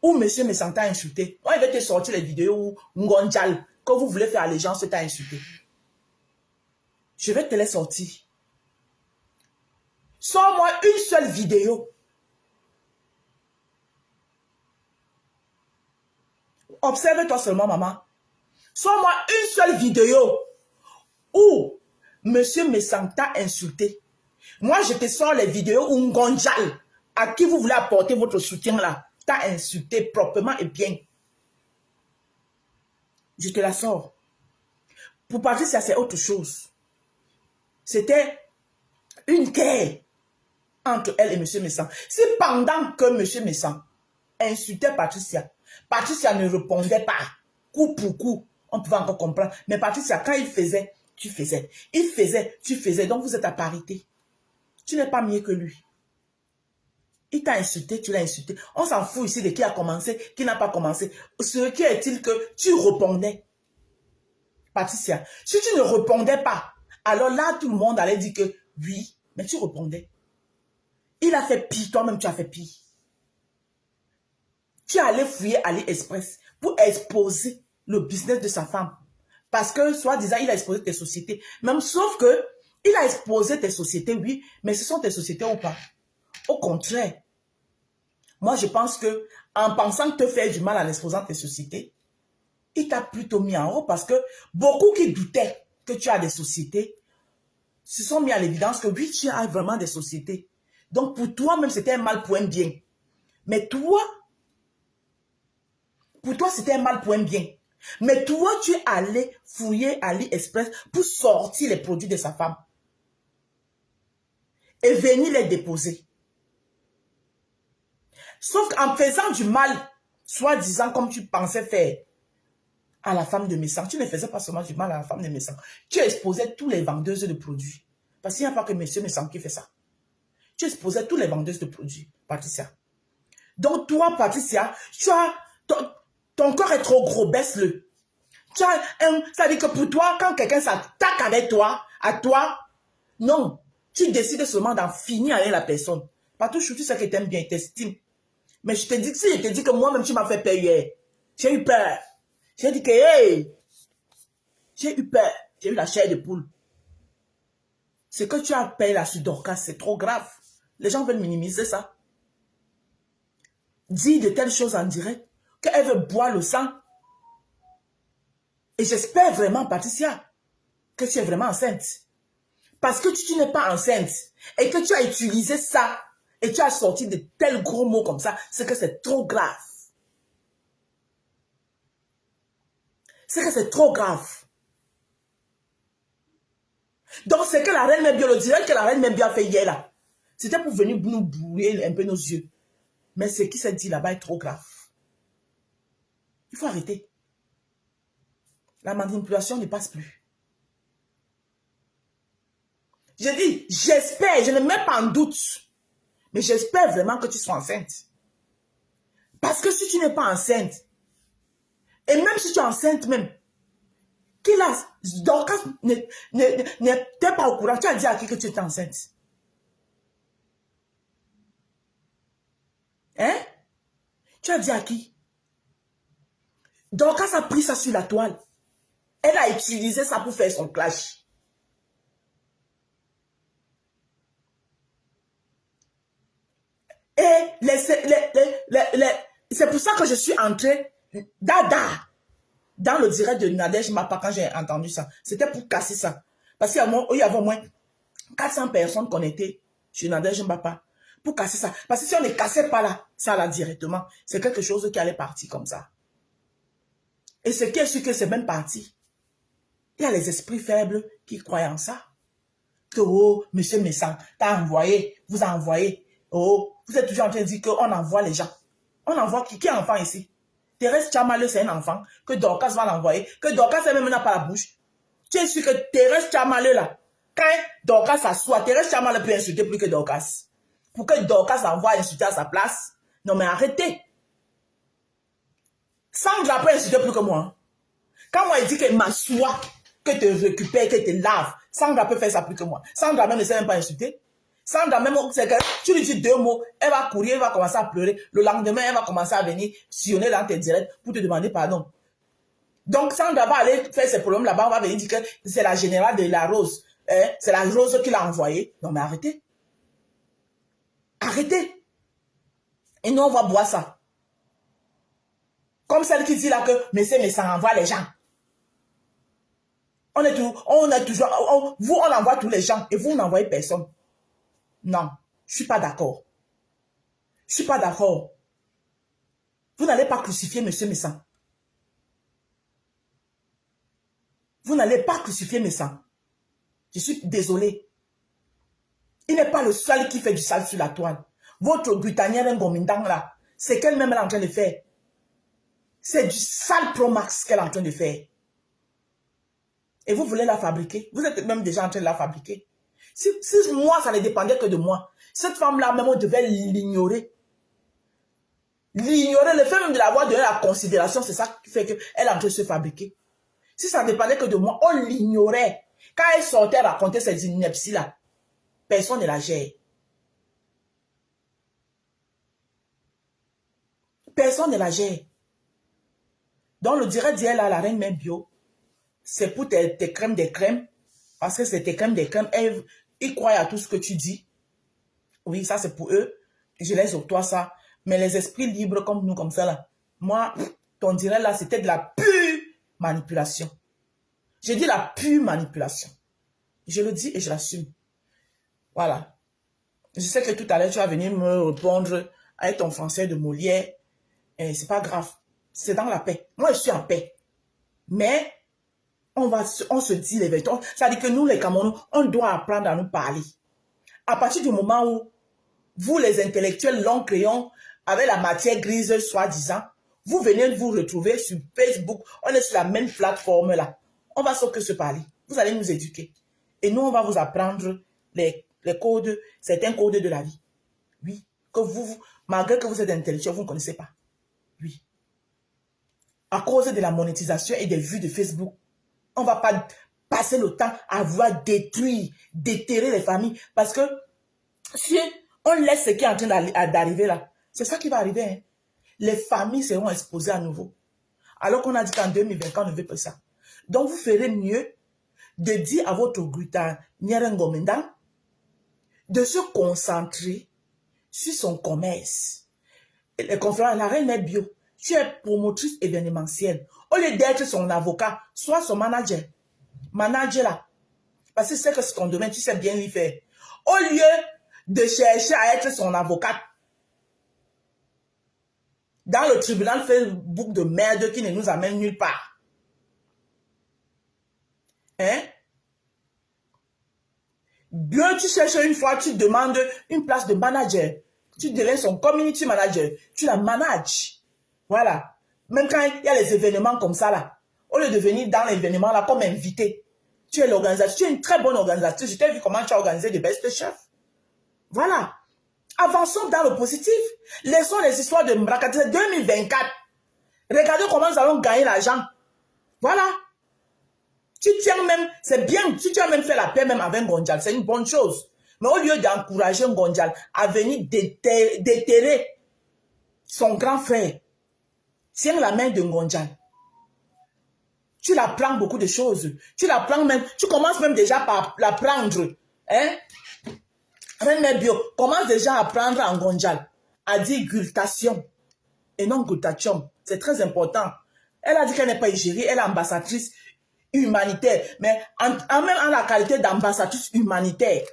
où monsieur me sentait insulté. Moi, il va te sortir les vidéos où Ngonjal, que vous voulez faire allégeance, t'a insulté. Je vais te les sortir. Sors-moi une seule vidéo. Observe-toi seulement, maman. Sors-moi une seule vidéo où monsieur Messan t'a insulté. Moi, je te sors les vidéos où Ngonjal, à qui vous voulez apporter votre soutien là, t'a insulté proprement et bien. Je te la sors. Pour Patricia, c'est autre chose. C'était une guerre entre elle et monsieur Messan. Si pendant que monsieur Messan insultait Patricia, Patricia ne répondait pas, coup pour coup, on pouvait encore comprendre. Mais Patricia, quand il faisait, tu faisais. Il faisait, tu faisais. Donc, vous êtes à parité. Tu n'es pas mieux que lui. Il t'a insulté, tu l'as insulté. On s'en fout ici de qui a commencé, qui n'a pas commencé. Ce qui est-il que tu répondais. Patricia, si tu ne répondais pas, alors là, tout le monde allait dire que oui, mais tu répondais. Il a fait pire, toi-même tu as fait pire. Tu es allé fouiller AliExpress pour exposer le business de sa femme. Parce que, soi-disant, il a exposé tes sociétés. Même sauf que, il a exposé tes sociétés, oui, mais ce sont tes sociétés ou pas. Au contraire, moi je pense que, en pensant te faire du mal en exposant tes sociétés, il t'a plutôt mis en haut parce que beaucoup qui doutaient que tu as des sociétés se sont mis à l'évidence que oui, tu as vraiment des sociétés. Donc pour toi même c'était un mal pour un bien. Mais toi, pour toi c'était un mal pour un bien. Mais toi tu es allé fouiller AliExpress pour sortir les produits de sa femme. Et venir les déposer. Sauf qu'en faisant du mal, soi-disant comme tu pensais faire, à la femme de Messan. Tu ne faisais pas seulement du mal à la femme de Messan. Tu exposais tous les vendeuses de produits. Parce qu'il n'y a pas que monsieur Messan qui fait ça. Tu exposais tous les vendeuses de produits, Patricia. Donc toi, Patricia, tu as ton corps est trop gros, baisse-le. Ça veut dire que pour toi, quand quelqu'un s'attaque avec toi, à toi, non. Tu décides seulement d'en finir avec la personne. Partout, tu sais que tu aimes bien, tu t'estimes. Mais je te dis, si je te dis que moi-même, tu m'as fait peur hier, j'ai eu peur. J'ai dit que, hey, j'ai eu peur. J'ai eu la chair de poule. Ce que tu as payé là sur Dorcas, c'est trop grave. Les gens veulent minimiser ça. Dire de telles choses en direct, qu'elle veut boire le sang. Et j'espère vraiment, Patricia, que tu es vraiment enceinte. Parce que tu n'es pas enceinte et que tu as utilisé ça et tu as sorti de tels gros mots comme ça, c'est que c'est trop grave. C'est que c'est trop grave. Donc, c'est que la reine Mère Bio, le direct que la reine Mère Bio a fait hier là, c'était pour venir nous brouiller un peu nos yeux. Mais ce qui s'est dit là-bas est trop grave. Il faut arrêter. La manipulation ne passe plus. Je dis, j'espère, je ne mets pas en doute, mais j'espère vraiment que tu sois enceinte. Parce que si tu n'es pas enceinte, et même si tu es enceinte même, qu'il a, Dorcas n'était pas au courant, tu as dit à qui que tu étais enceinte? Hein? Tu as dit à qui? Dorcas a pris ça sur la toile. Elle a utilisé ça pour faire son clash. Et c'est pour ça que je suis entrée dans le direct de Nadège Mapa quand j'ai entendu ça. C'était pour casser ça. Parce qu'il y avait au moins 400 personnes connectées sur Nadège Mapa pour casser ça. Parce que si on ne cassait pas là, ça là directement, c'est quelque chose qui allait partir comme ça. Et ce qui est sûr que c'est même parti. Il y a les esprits faibles qui croient en ça. Que, oh, monsieur Messan, t'as envoyé, vous a envoyé. Oh, vous êtes toujours en train de dire qu'on envoie les gens. On envoie qui est enfant ici? Thérèse Tchamaleu, c'est un enfant que Dorcas va l'envoyer. Que Dorcas elle-même n'a pas la bouche. Tu es sûr que Thérèse Tchamaleu là, quand Dorcas s'assoit, Thérèse Tchamaleu peut insulter plus que Dorcas. Pour que Dorcas envoie insulter à sa place. Non mais arrêtez. Sandra peut insulter plus que moi. Quand moi il dit qu'elle m'assoit, que te récupère, que te lave, Sandra peut faire ça plus que moi. Sandra même ne sait même pas insulter. Sandra même, c'est que tu lui dis 2 mots, elle va courir, elle va commencer à pleurer. Le lendemain, elle va commencer à venir sillonner dans tes directs pour te demander pardon. Donc Sandra va aller faire ses problèmes là-bas, on va venir dire que c'est la générale de la Rose. Hein? C'est la Rose qui l'a envoyé. Non mais arrêtez. Arrêtez. Et nous on va boire ça. Comme celle qui dit là que mais ça envoie les gens. On est toujours, vous on envoie tous les gens et vous n'envoyez personne. Non, je ne suis pas d'accord. Je ne suis pas d'accord. Vous n'allez pas crucifier monsieur Messan. Vous n'allez pas crucifier Messan. Je suis désolé. Il n'est pas le seul qui fait du sale sur la toile. Votre Britannienne Ngomindang là, c'est qu'elle-même est en train de faire. C'est du sale Pro Max qu'elle est en train de faire. Et vous voulez la fabriquer. Vous êtes même déjà en train de la fabriquer. Si moi, ça ne dépendait que de moi, cette femme-là, même, on devait l'ignorer. L'ignorer, le fait même de l'avoir donné la considération, c'est ça qui fait qu'elle est en train de se fabriquer. Si ça ne dépendait que de moi, on l'ignorait. Quand elle sortait raconter ces inepties-là, personne ne la gère. Personne ne la gère. Donc, le direct d'hier, là, la reine mère bio, c'est pour tes crèmes des crèmes. Parce que c'est tes crèmes des crèmes. Ils croient à tout ce que tu dis. Oui, ça, c'est pour eux. Je laisse sur toi ça. Mais les esprits libres comme nous, comme ça, là, moi, ton direct, là, c'était de la pure manipulation. J'ai dit la pure manipulation. Je le dis et je l'assume. Voilà. Je sais que tout à l'heure, tu vas venir me répondre avec ton français de Molière. C'est pas grave. C'est dans la paix. Moi, je suis en paix. Mais, on se dit les vérités. Ça dit que nous, les Camerounais, on doit apprendre à nous parler. À partir du moment où vous, les intellectuels longs crayons, avec la matière grise, soi-disant, vous venez vous retrouver sur Facebook. On est sur la même plateforme là. On va sauf que se parler. Vous allez nous éduquer. Et nous, on va vous apprendre les codes, certains codes de la vie. Oui. Que vous, malgré que vous êtes intellectuel, vous ne connaissez pas. Oui. À cause de la monétisation et des vues de Facebook, on ne va pas passer le temps à vouloir détruire, déterrer les familles. Parce que si on laisse ce qui est en train d'arriver là, c'est ça qui va arriver. Hein. Les familles seront exposées à nouveau. Alors qu'on a dit qu'en 2020, on ne veut pas ça. Donc, vous ferez mieux de dire à votre Gruta Nyerengomenda de se concentrer sur son commerce. Les conférences, la reine est bio. Tu es promotrice événementielle. Au lieu d'être son avocat, sois son manager. Manager là. Parce que c'est que c'est ton domaine, tu sais bien lui faire. Au lieu de chercher à être son avocat dans le tribunal Facebook de merde qui ne nous amène nulle part. Hein? Bien, tu cherches une fois, tu demandes une place de manager. Tu deviens son community manager. Tu la manages. Voilà. Même quand il y a les événements comme ça là, au lieu de venir dans l'événement là comme invité, tu es l'organisatrice. Tu es une très bonne organisatrice. Je t'ai vu comment tu as organisé des best chefs. Voilà. Avançons dans le positif. Laissons les histoires de Mbrakati 2024. Regardez comment nous allons gagner l'argent. Voilà. Tu tiens même, c'est bien, tu as même fait la paix même avec Ngondial, c'est une bonne chose. Mais au lieu d'encourager Ngondial à venir déterrer son grand frère, tiens la main de Ngondial. Tu l'apprends beaucoup de choses. Tu l'apprends même, tu commences même déjà par l'apprendre. Hein? Reine bio, commence déjà à apprendre en Ngondial, à dire glutation et non glutathium. C'est très important. Elle a dit qu'elle n'est pas égérie, elle est ambassadrice humanitaire, mais même en la qualité d'ambassadrice humanitaire,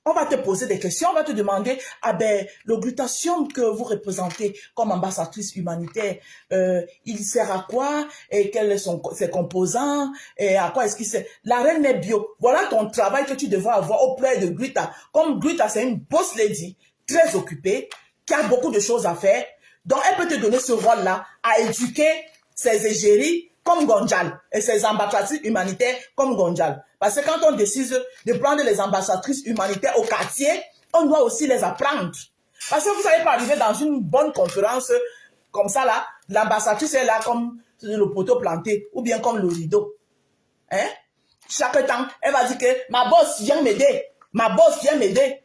on va te poser des questions, on va te demander, ah ben, le glutathium que vous représentez comme ambassadrice humanitaire, il sert à quoi, et quels sont ses composants, et à quoi est-ce qu'il sert. La reine est bio. Voilà ton travail que tu devras avoir auprès de Gruta. Comme Gruta, c'est une boss lady, très occupée, qui a beaucoup de choses à faire, donc elle peut te donner ce rôle-là, à éduquer ses égéries, comme Ngondial et ses ambassadrices humanitaires comme Ngondial. Parce que quand on décide de prendre les ambassadrices humanitaires au quartier, on doit aussi les apprendre. Parce que vous n'allez pas arriver dans une bonne conférence comme ça là, l'ambassadrice est là comme le poteau planté ou bien comme le rideau. Hein? Chaque temps, elle va dire que ma boss vient m'aider, ma boss vient m'aider.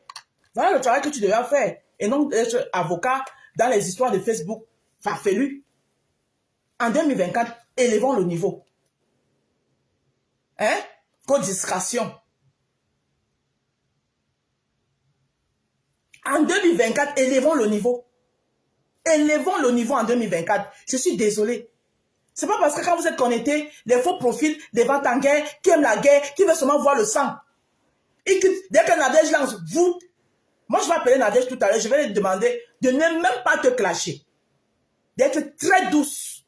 Voilà le travail que tu devrais faire et non être avocat dans les histoires de Facebook farfelues. En 2024, élevons le niveau. Hein? Co-discrétion. En 2024, élevons le niveau. Élevons le niveau en 2024. Je suis désolé. C'est pas parce que quand vous êtes connectés, les faux profils, des ventes en guerre, qui aiment la guerre, qui veulent seulement voir le sang. Et que, dès que Nadège lance, vous, moi je vais appeler Nadège tout à l'heure, je vais lui demander de ne même pas te clasher. D'être très douce.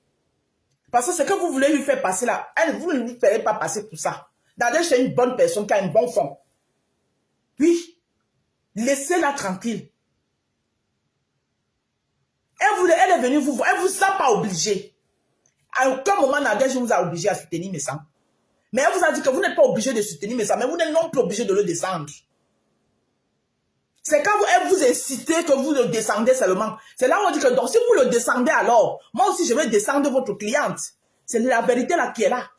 Parce que ce que vous voulez lui faire passer là, elle, vous ne lui ferez pas passer pour ça. Nadège, c'est une bonne personne qui a un bon fond. Oui. Laissez-la tranquille. Elle est venue vous voir. Elle ne vous a pas obligé. À aucun moment, Nadège vous a obligé à soutenir mes sangs. Mais elle vous a dit que vous n'êtes pas obligé de soutenir Messa, mais vous n'êtes non plus obligé de le descendre. C'est quand elle vous incitez que vous le descendez seulement. C'est là où on dit que donc si vous le descendez alors, moi aussi je vais descendre votre cliente. C'est la vérité là qui est là.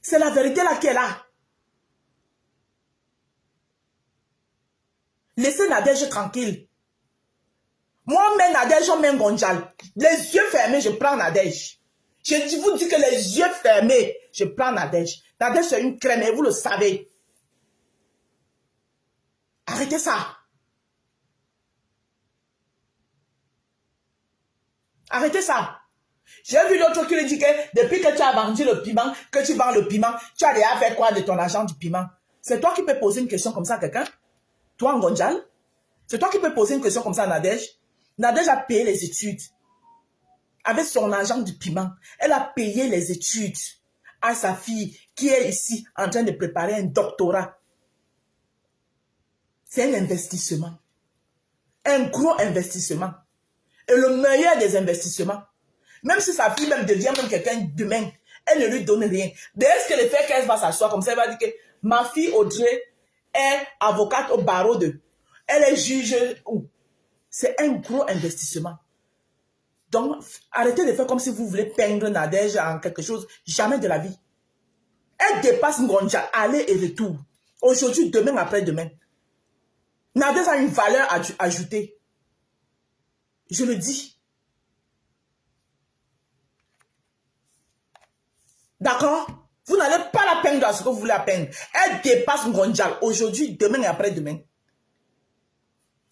C'est la vérité là qui est là. Laissez Nadège tranquille. Moi, même Nadège, on met Gonjal. Les yeux fermés, je prends Nadège. Je vous dis que les yeux fermés, je prends Nadège. Nadège, c'est une crème et vous le savez. Arrêtez ça. Arrêtez ça. J'ai vu l'autre qui lui dit que depuis que tu as vendu le piment, que tu vends le piment, tu as déjà fait quoi de ton argent du piment? C'est toi qui peux poser une question comme ça à quelqu'un? Toi, Ngonjal? C'est toi qui peux poser une question comme ça à Nadège? Nadège a payé les études. Avec son argent du piment, elle a payé les études à sa fille qui est ici en train de préparer un doctorat. C'est un investissement. Un gros investissement. Et le meilleur des investissements. Même si sa fille même devient même quelqu'un demain, elle ne lui donne rien. D'ailleurs, ce que le fait qu'elle va s'asseoir comme ça, elle va dire que ma fille Audrey est avocate au barreau de. Elle est juge où? C'est un gros investissement. Donc, arrêtez de faire comme si vous voulez peindre Nadège en quelque chose. Jamais de la vie. Elle dépasse Ngonja, aller et retour. Aujourd'hui, demain, après-demain. Nadège a une valeur ajoutée. Je le dis. D'accord? Vous n'allez pas la peindre à ce que vous voulez la peindre. Elle dépasse Ngonja aujourd'hui, demain et après-demain.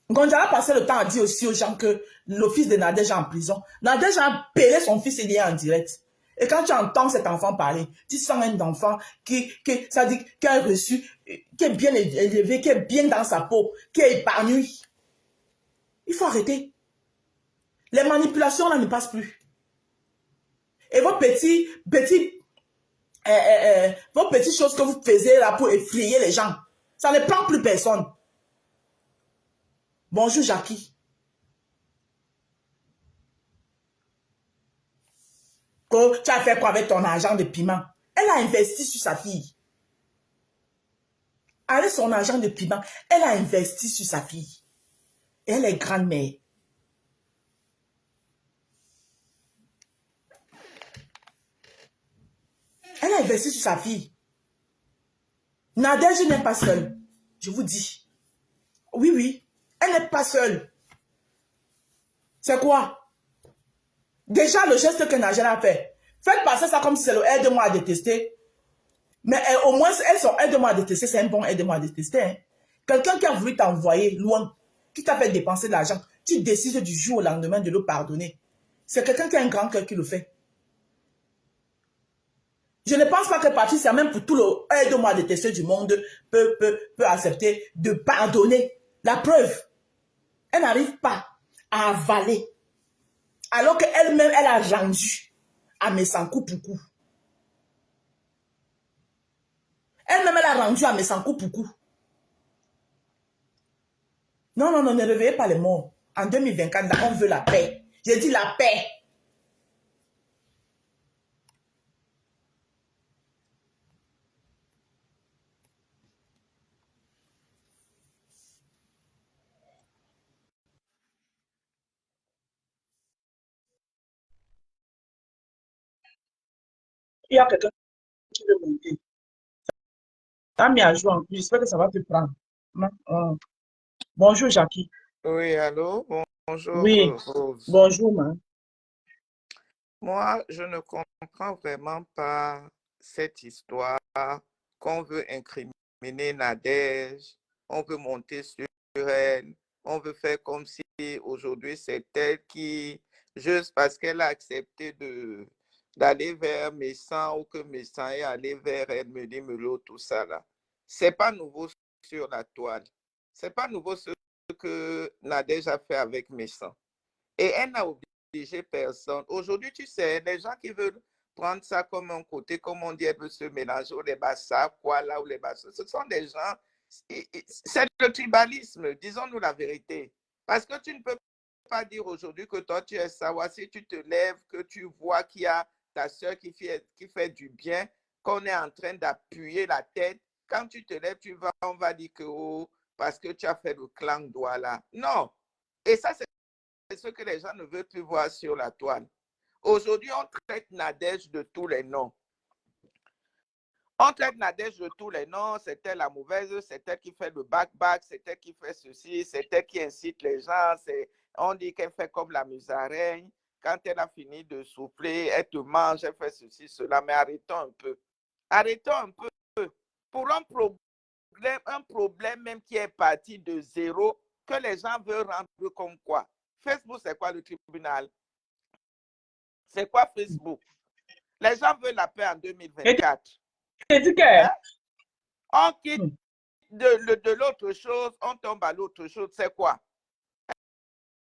Ngonja a passé le temps à dire aussi aux gens que le fils de Nadège est en prison. Nadège a appelé son fils et il est en direct. Et quand tu entends cet enfant parler, tu sens un enfant ça dit, qui a reçu, qui est bien élevé, qui est bien dans sa peau, qui est épanoui. Il faut arrêter. Les manipulations là ne passent plus. Et vos petites choses que vous faisiez là pour effrayer les gens, ça ne prend plus personne. Bonjour Jackie. Que tu as fait quoi avec ton argent de piment? Elle a investi sur sa fille. Avec son argent de piment, elle a investi sur sa fille. Et elle est grand-mère. Elle a investi sur sa fille. Nadège n'est pas seule. Je vous dis. Oui, oui. Elle n'est pas seule. C'est quoi? Déjà, le geste que Nadège a fait. Faites passer ça comme si c'est le aide-moi à détester. Mais au moins, elles sont aide-moi à détester. C'est un bon aide-moi à détester. Hein. Quelqu'un qui a voulu t'envoyer loin, qui t'a fait dépenser de l'argent, tu décides du jour au lendemain de le pardonner. C'est quelqu'un qui a un grand cœur qui le fait. Je ne pense pas que Patricia, même pour tout le aide-moi à détester du monde, peut accepter de pardonner. La preuve, elle n'arrive pas à avaler. Alors qu'elle-même, elle a rendu à Messankou pour coup. Elle-même, elle a rendu à Messankou pour coup. Non, non, non, ne réveillez pas les morts. En 2024, là, on veut la paix. J'ai dit la paix. Il y a quelqu'un qui veut monter. Ça mis à jour en plus. J'espère que ça va te prendre. Bonjour, Jackie. Oui, allô? Bonjour, Oui, Rose. bonjour, ma. Moi, je ne comprends vraiment pas cette histoire qu'on veut incriminer Nadège, on veut monter sur elle, on veut faire comme si aujourd'hui c'est elle qui, juste parce qu'elle a accepté d'aller vers Messan ou que Messan est allé vers elle, me dit Melo, tout ça là. C'est pas nouveau sur la toile. C'est pas nouveau ce que Nadège a fait avec Messan. Et elle n'a obligé personne. Aujourd'hui, tu sais, les gens qui veulent prendre ça comme un côté, comme on dit, elle veut se mélanger, ou les bassas, quoi, là, ou les bassas. Ce sont des gens, c'est le tribalisme, disons-nous la vérité. Parce que tu ne peux pas dire aujourd'hui que toi, tu es sawa, si tu te lèves, que tu vois qu'il y a ta soeur qui fait du bien, qu'on est en train d'appuyer la tête. Quand tu te lèves, on va dire que oh, parce que tu as fait le clan de doigt là. Non. Et ça, c'est ce que les gens ne veulent plus voir sur la toile. Aujourd'hui, on traite Nadège de tous les noms. On traite Nadège de tous les noms. C'est elle la mauvaise, c'est elle qui fait le back-back, c'est elle qui fait ceci, c'est elle qui incite les gens. On dit qu'elle fait comme la musaraigne. Quand elle a fini de souffler, elle te mange, elle fait ceci, cela. Mais arrêtons un peu. Arrêtons un peu. Pour un problème même qui est parti de zéro, que les gens veulent rendre comme quoi. Facebook, c'est quoi le tribunal? C'est quoi Facebook? Les gens veulent la paix en 2024. Hein? On quitte de l'autre chose, on tombe à l'autre chose. C'est quoi?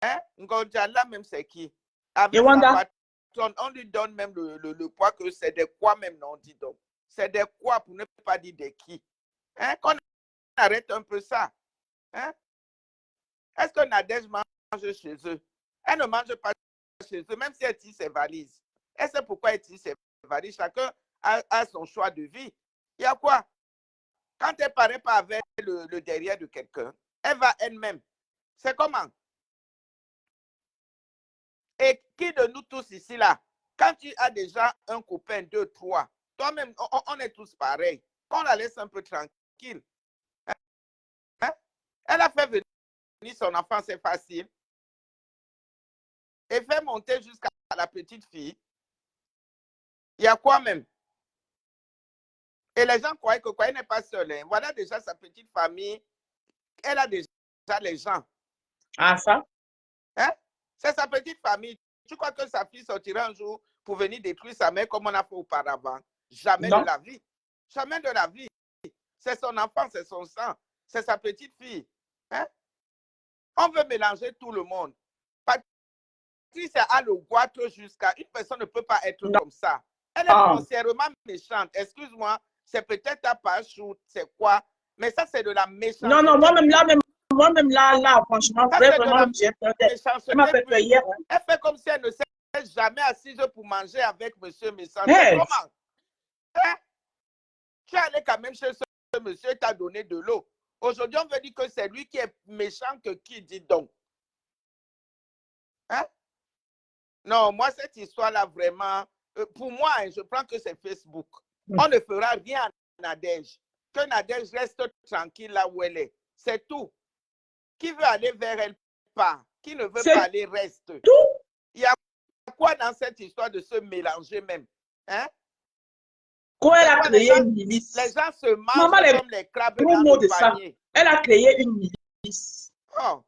Hein? Ngonjala même, c'est qui? Avec sa patronne, on lui donne même le poids que c'est des quoi même, non, dit donc. C'est des quoi pour ne pas dire des qui. Hein? Qu'on arrête un peu ça. Hein? Est-ce que Nadège mange chez eux? Elle ne mange pas chez eux, même si elle tire ses valises. Elle sait pourquoi elle tire ses valises. Chacun a son choix de vie. Il y a quoi? Quand elle ne paraît pas avec le derrière de quelqu'un, elle va elle-même. C'est comment? Et qui de nous tous ici, là, quand tu as déjà un copain, deux, trois, toi-même, on est tous pareils. Qu'on la laisse un peu tranquille. Hein? Elle a fait venir son enfant, c'est facile. Et fait monter jusqu'à la petite fille. Il y a quoi même? Et les gens croient que quoi, elle n'est pas seule. Hein. Voilà déjà sa petite famille. Elle a déjà les gens. Ah, ça? Hein? C'est sa petite famille. Tu crois que sa fille sortira un jour pour venir détruire sa mère comme on a fait auparavant? Jamais de la vie. Jamais de la vie. C'est son enfant, c'est son sang. C'est sa petite fille. Hein? On veut mélanger tout le monde. Patricia a le goitre jusqu'à... Une personne ne peut pas être comme ça. Elle est foncièrement méchante. Excuse-moi, c'est peut-être ta page ou c'est quoi, mais ça, c'est de la méchanceté. Non, moi-même là, franchement, vraiment, j'ai peur. Elle m'a fait peur hier. Hein. Elle fait comme si elle ne s'est jamais assise pour manger avec monsieur Messant. Comment? Hein? Tu es allé quand même chez ce monsieur et t'a donné de l'eau. Aujourd'hui, on veut dire que c'est lui qui est méchant que qui dit donc. Hein? Non, moi, cette histoire-là, vraiment, pour moi, je prends que c'est Facebook. On ne fera rien à Nadège. Que Nadège reste tranquille là où elle est. C'est tout. Qui veut aller vers elle, part. Qui ne veut pas aller, reste. Tout. Il y a quoi dans cette histoire de se mélanger même? Hein? Quand elle a créé une milice. Les gens se mangent comme les crabes dans le panier. Elle a créé une milice. Oh.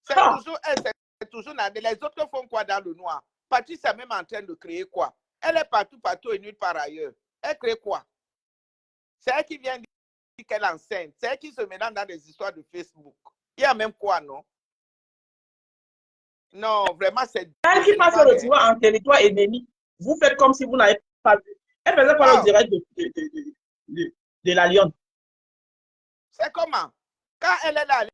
C'est toujours elle, c'est toujours Nadège. Les autres font quoi dans le noir? Patrice est même en train de créer quoi? Elle est partout et nulle part ailleurs. Elle crée quoi? C'est elle qui vient dire qu'elle enseigne. C'est elle qui se mélange dans des histoires de Facebook. Il y a même quoi, non? Non, vraiment, c'est... Elle qui passe le territoire en territoire ennemi. Vous faites comme si vous n'avez pas vu. Elle faisait pas le direct de la Lyon. C'est comment? Quand elle est allée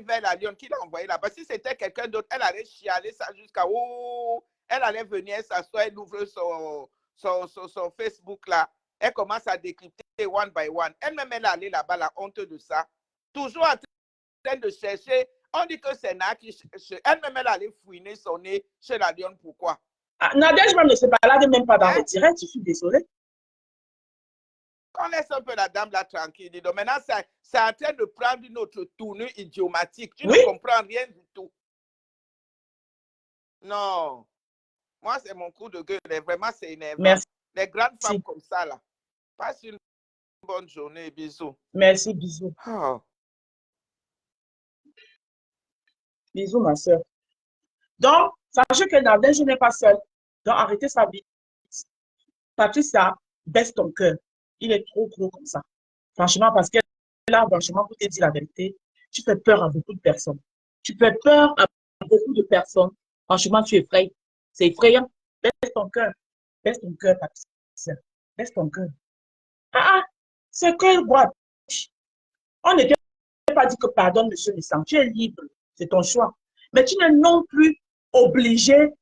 vers la Lyon, qui l'a envoyé là-bas? Si c'était quelqu'un d'autre, elle allait chialer ça jusqu'à... Oh, elle allait venir s'asseoir, elle ouvre son Facebook là. Elle commence à décrypter one by one. Elle-même, elle est allée là-bas, la honte de ça. Toujours en train de chercher. On dit que c'est Na qui cherche. Elle-même, elle est allée fouiner son nez chez la Lyon. Pourquoi? Nadège même ne se balade même pas dans le direct. Je suis désolée. On laisse un peu la dame là tranquille. Donc maintenant, c'est en train de prendre une autre tournure idiomatique. Tu ne comprends rien du tout. Non. Moi, c'est mon coup de gueule. Vraiment, c'est énervant. Merci. Les grandes femmes comme ça, là. Passe une bonne journée. Bisous. Merci, bisous. Oh. Bisous, ma soeur. Donc, sachez que Nadège n'est pas seule. Donc, arrêtez sa vie. Patricia, baisse ton cœur. Il est trop gros comme ça. Franchement, parce que là, franchement, pour te dire la vérité, tu fais peur à beaucoup de personnes. Tu fais peur à beaucoup de personnes. Franchement, tu effraies. C'est effrayant. Baisse ton cœur. Baisse ton cœur, Patricia. Baisse ton cœur. C'est cœur boîte. On ne t'a pas dit que pardonne, monsieur Messant. Tu es libre. C'est ton choix. Mais tu n'es non plus obligé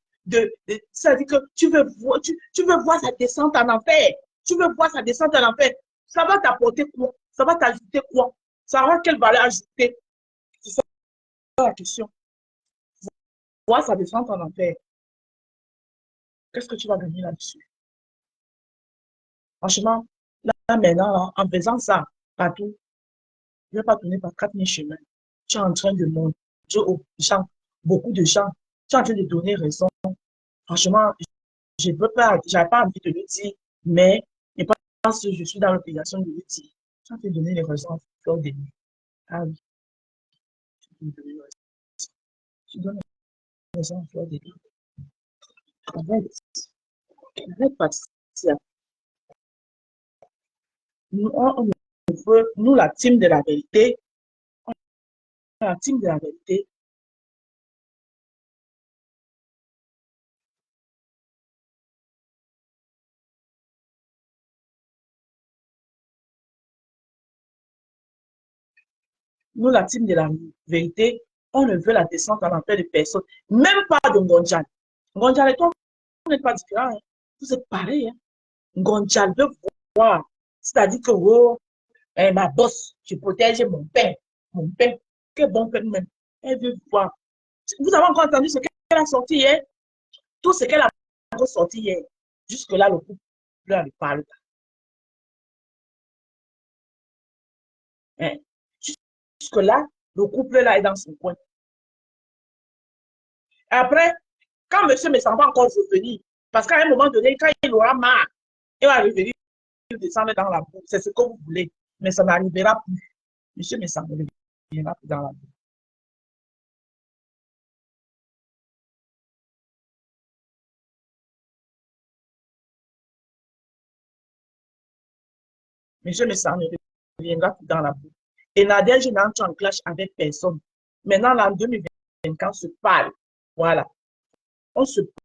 Ça veut dire que tu veux voir sa descente en enfer. Tu veux voir sa descente en enfer. Ça va t'apporter quoi? Ça va t'ajouter quoi? Ça aura quelle valeur ajoutée? C'est ça la question. Voir sa descente en enfer. Qu'est-ce que tu vas gagner là-dessus? Franchement, là maintenant, là, en faisant ça partout, je ne vais pas tourner par 4000 chemins. Tu es en train de montrer aux gens, beaucoup de gens, tu es en train de donner raison. Franchement, je ne veux pas, je n'avais pas envie de le dire, mais je pense que je suis dans l'obligation de le dire. Tu es en train de donner les raisons à fleur de nuit. Ah oui, tu donnes les raisons à fleur de nuit. Arrête, Patricia. Nous, la team de la vérité, la team de la vérité, nous, la team de la vérité, on ne veut la descente en enfer de personne, même pas de Ngonjal. Ngonjal et toi, on n'est pas différents. Hein. Vous êtes pareil. Hein. Ngonjal veut voir. C'est-à-dire que, oh, ma boss, je protège mon père. Mon père, quel bon père même. Elle veut voir. Vous avez encore entendu ce qu'elle a sorti hier? Tout ce qu'elle a sorti hier. Jusque-là, le couple ne parle pas. Hein. Jusque-là, le couple-là est dans son coin. Après, quand monsieur me semble va encore revenir, parce qu'à un moment donné, quand il aura marre, il va revenir descendre dans la boue. C'est ce que vous voulez. Mais ça n'arrivera plus. Monsieur me semble ne reviendra plus dans la boue. Monsieur me semble ne reviendra plus dans la boue. Et Nadège n'entre en clash avec personne. Maintenant, en 2024, on se parle. Voilà. On se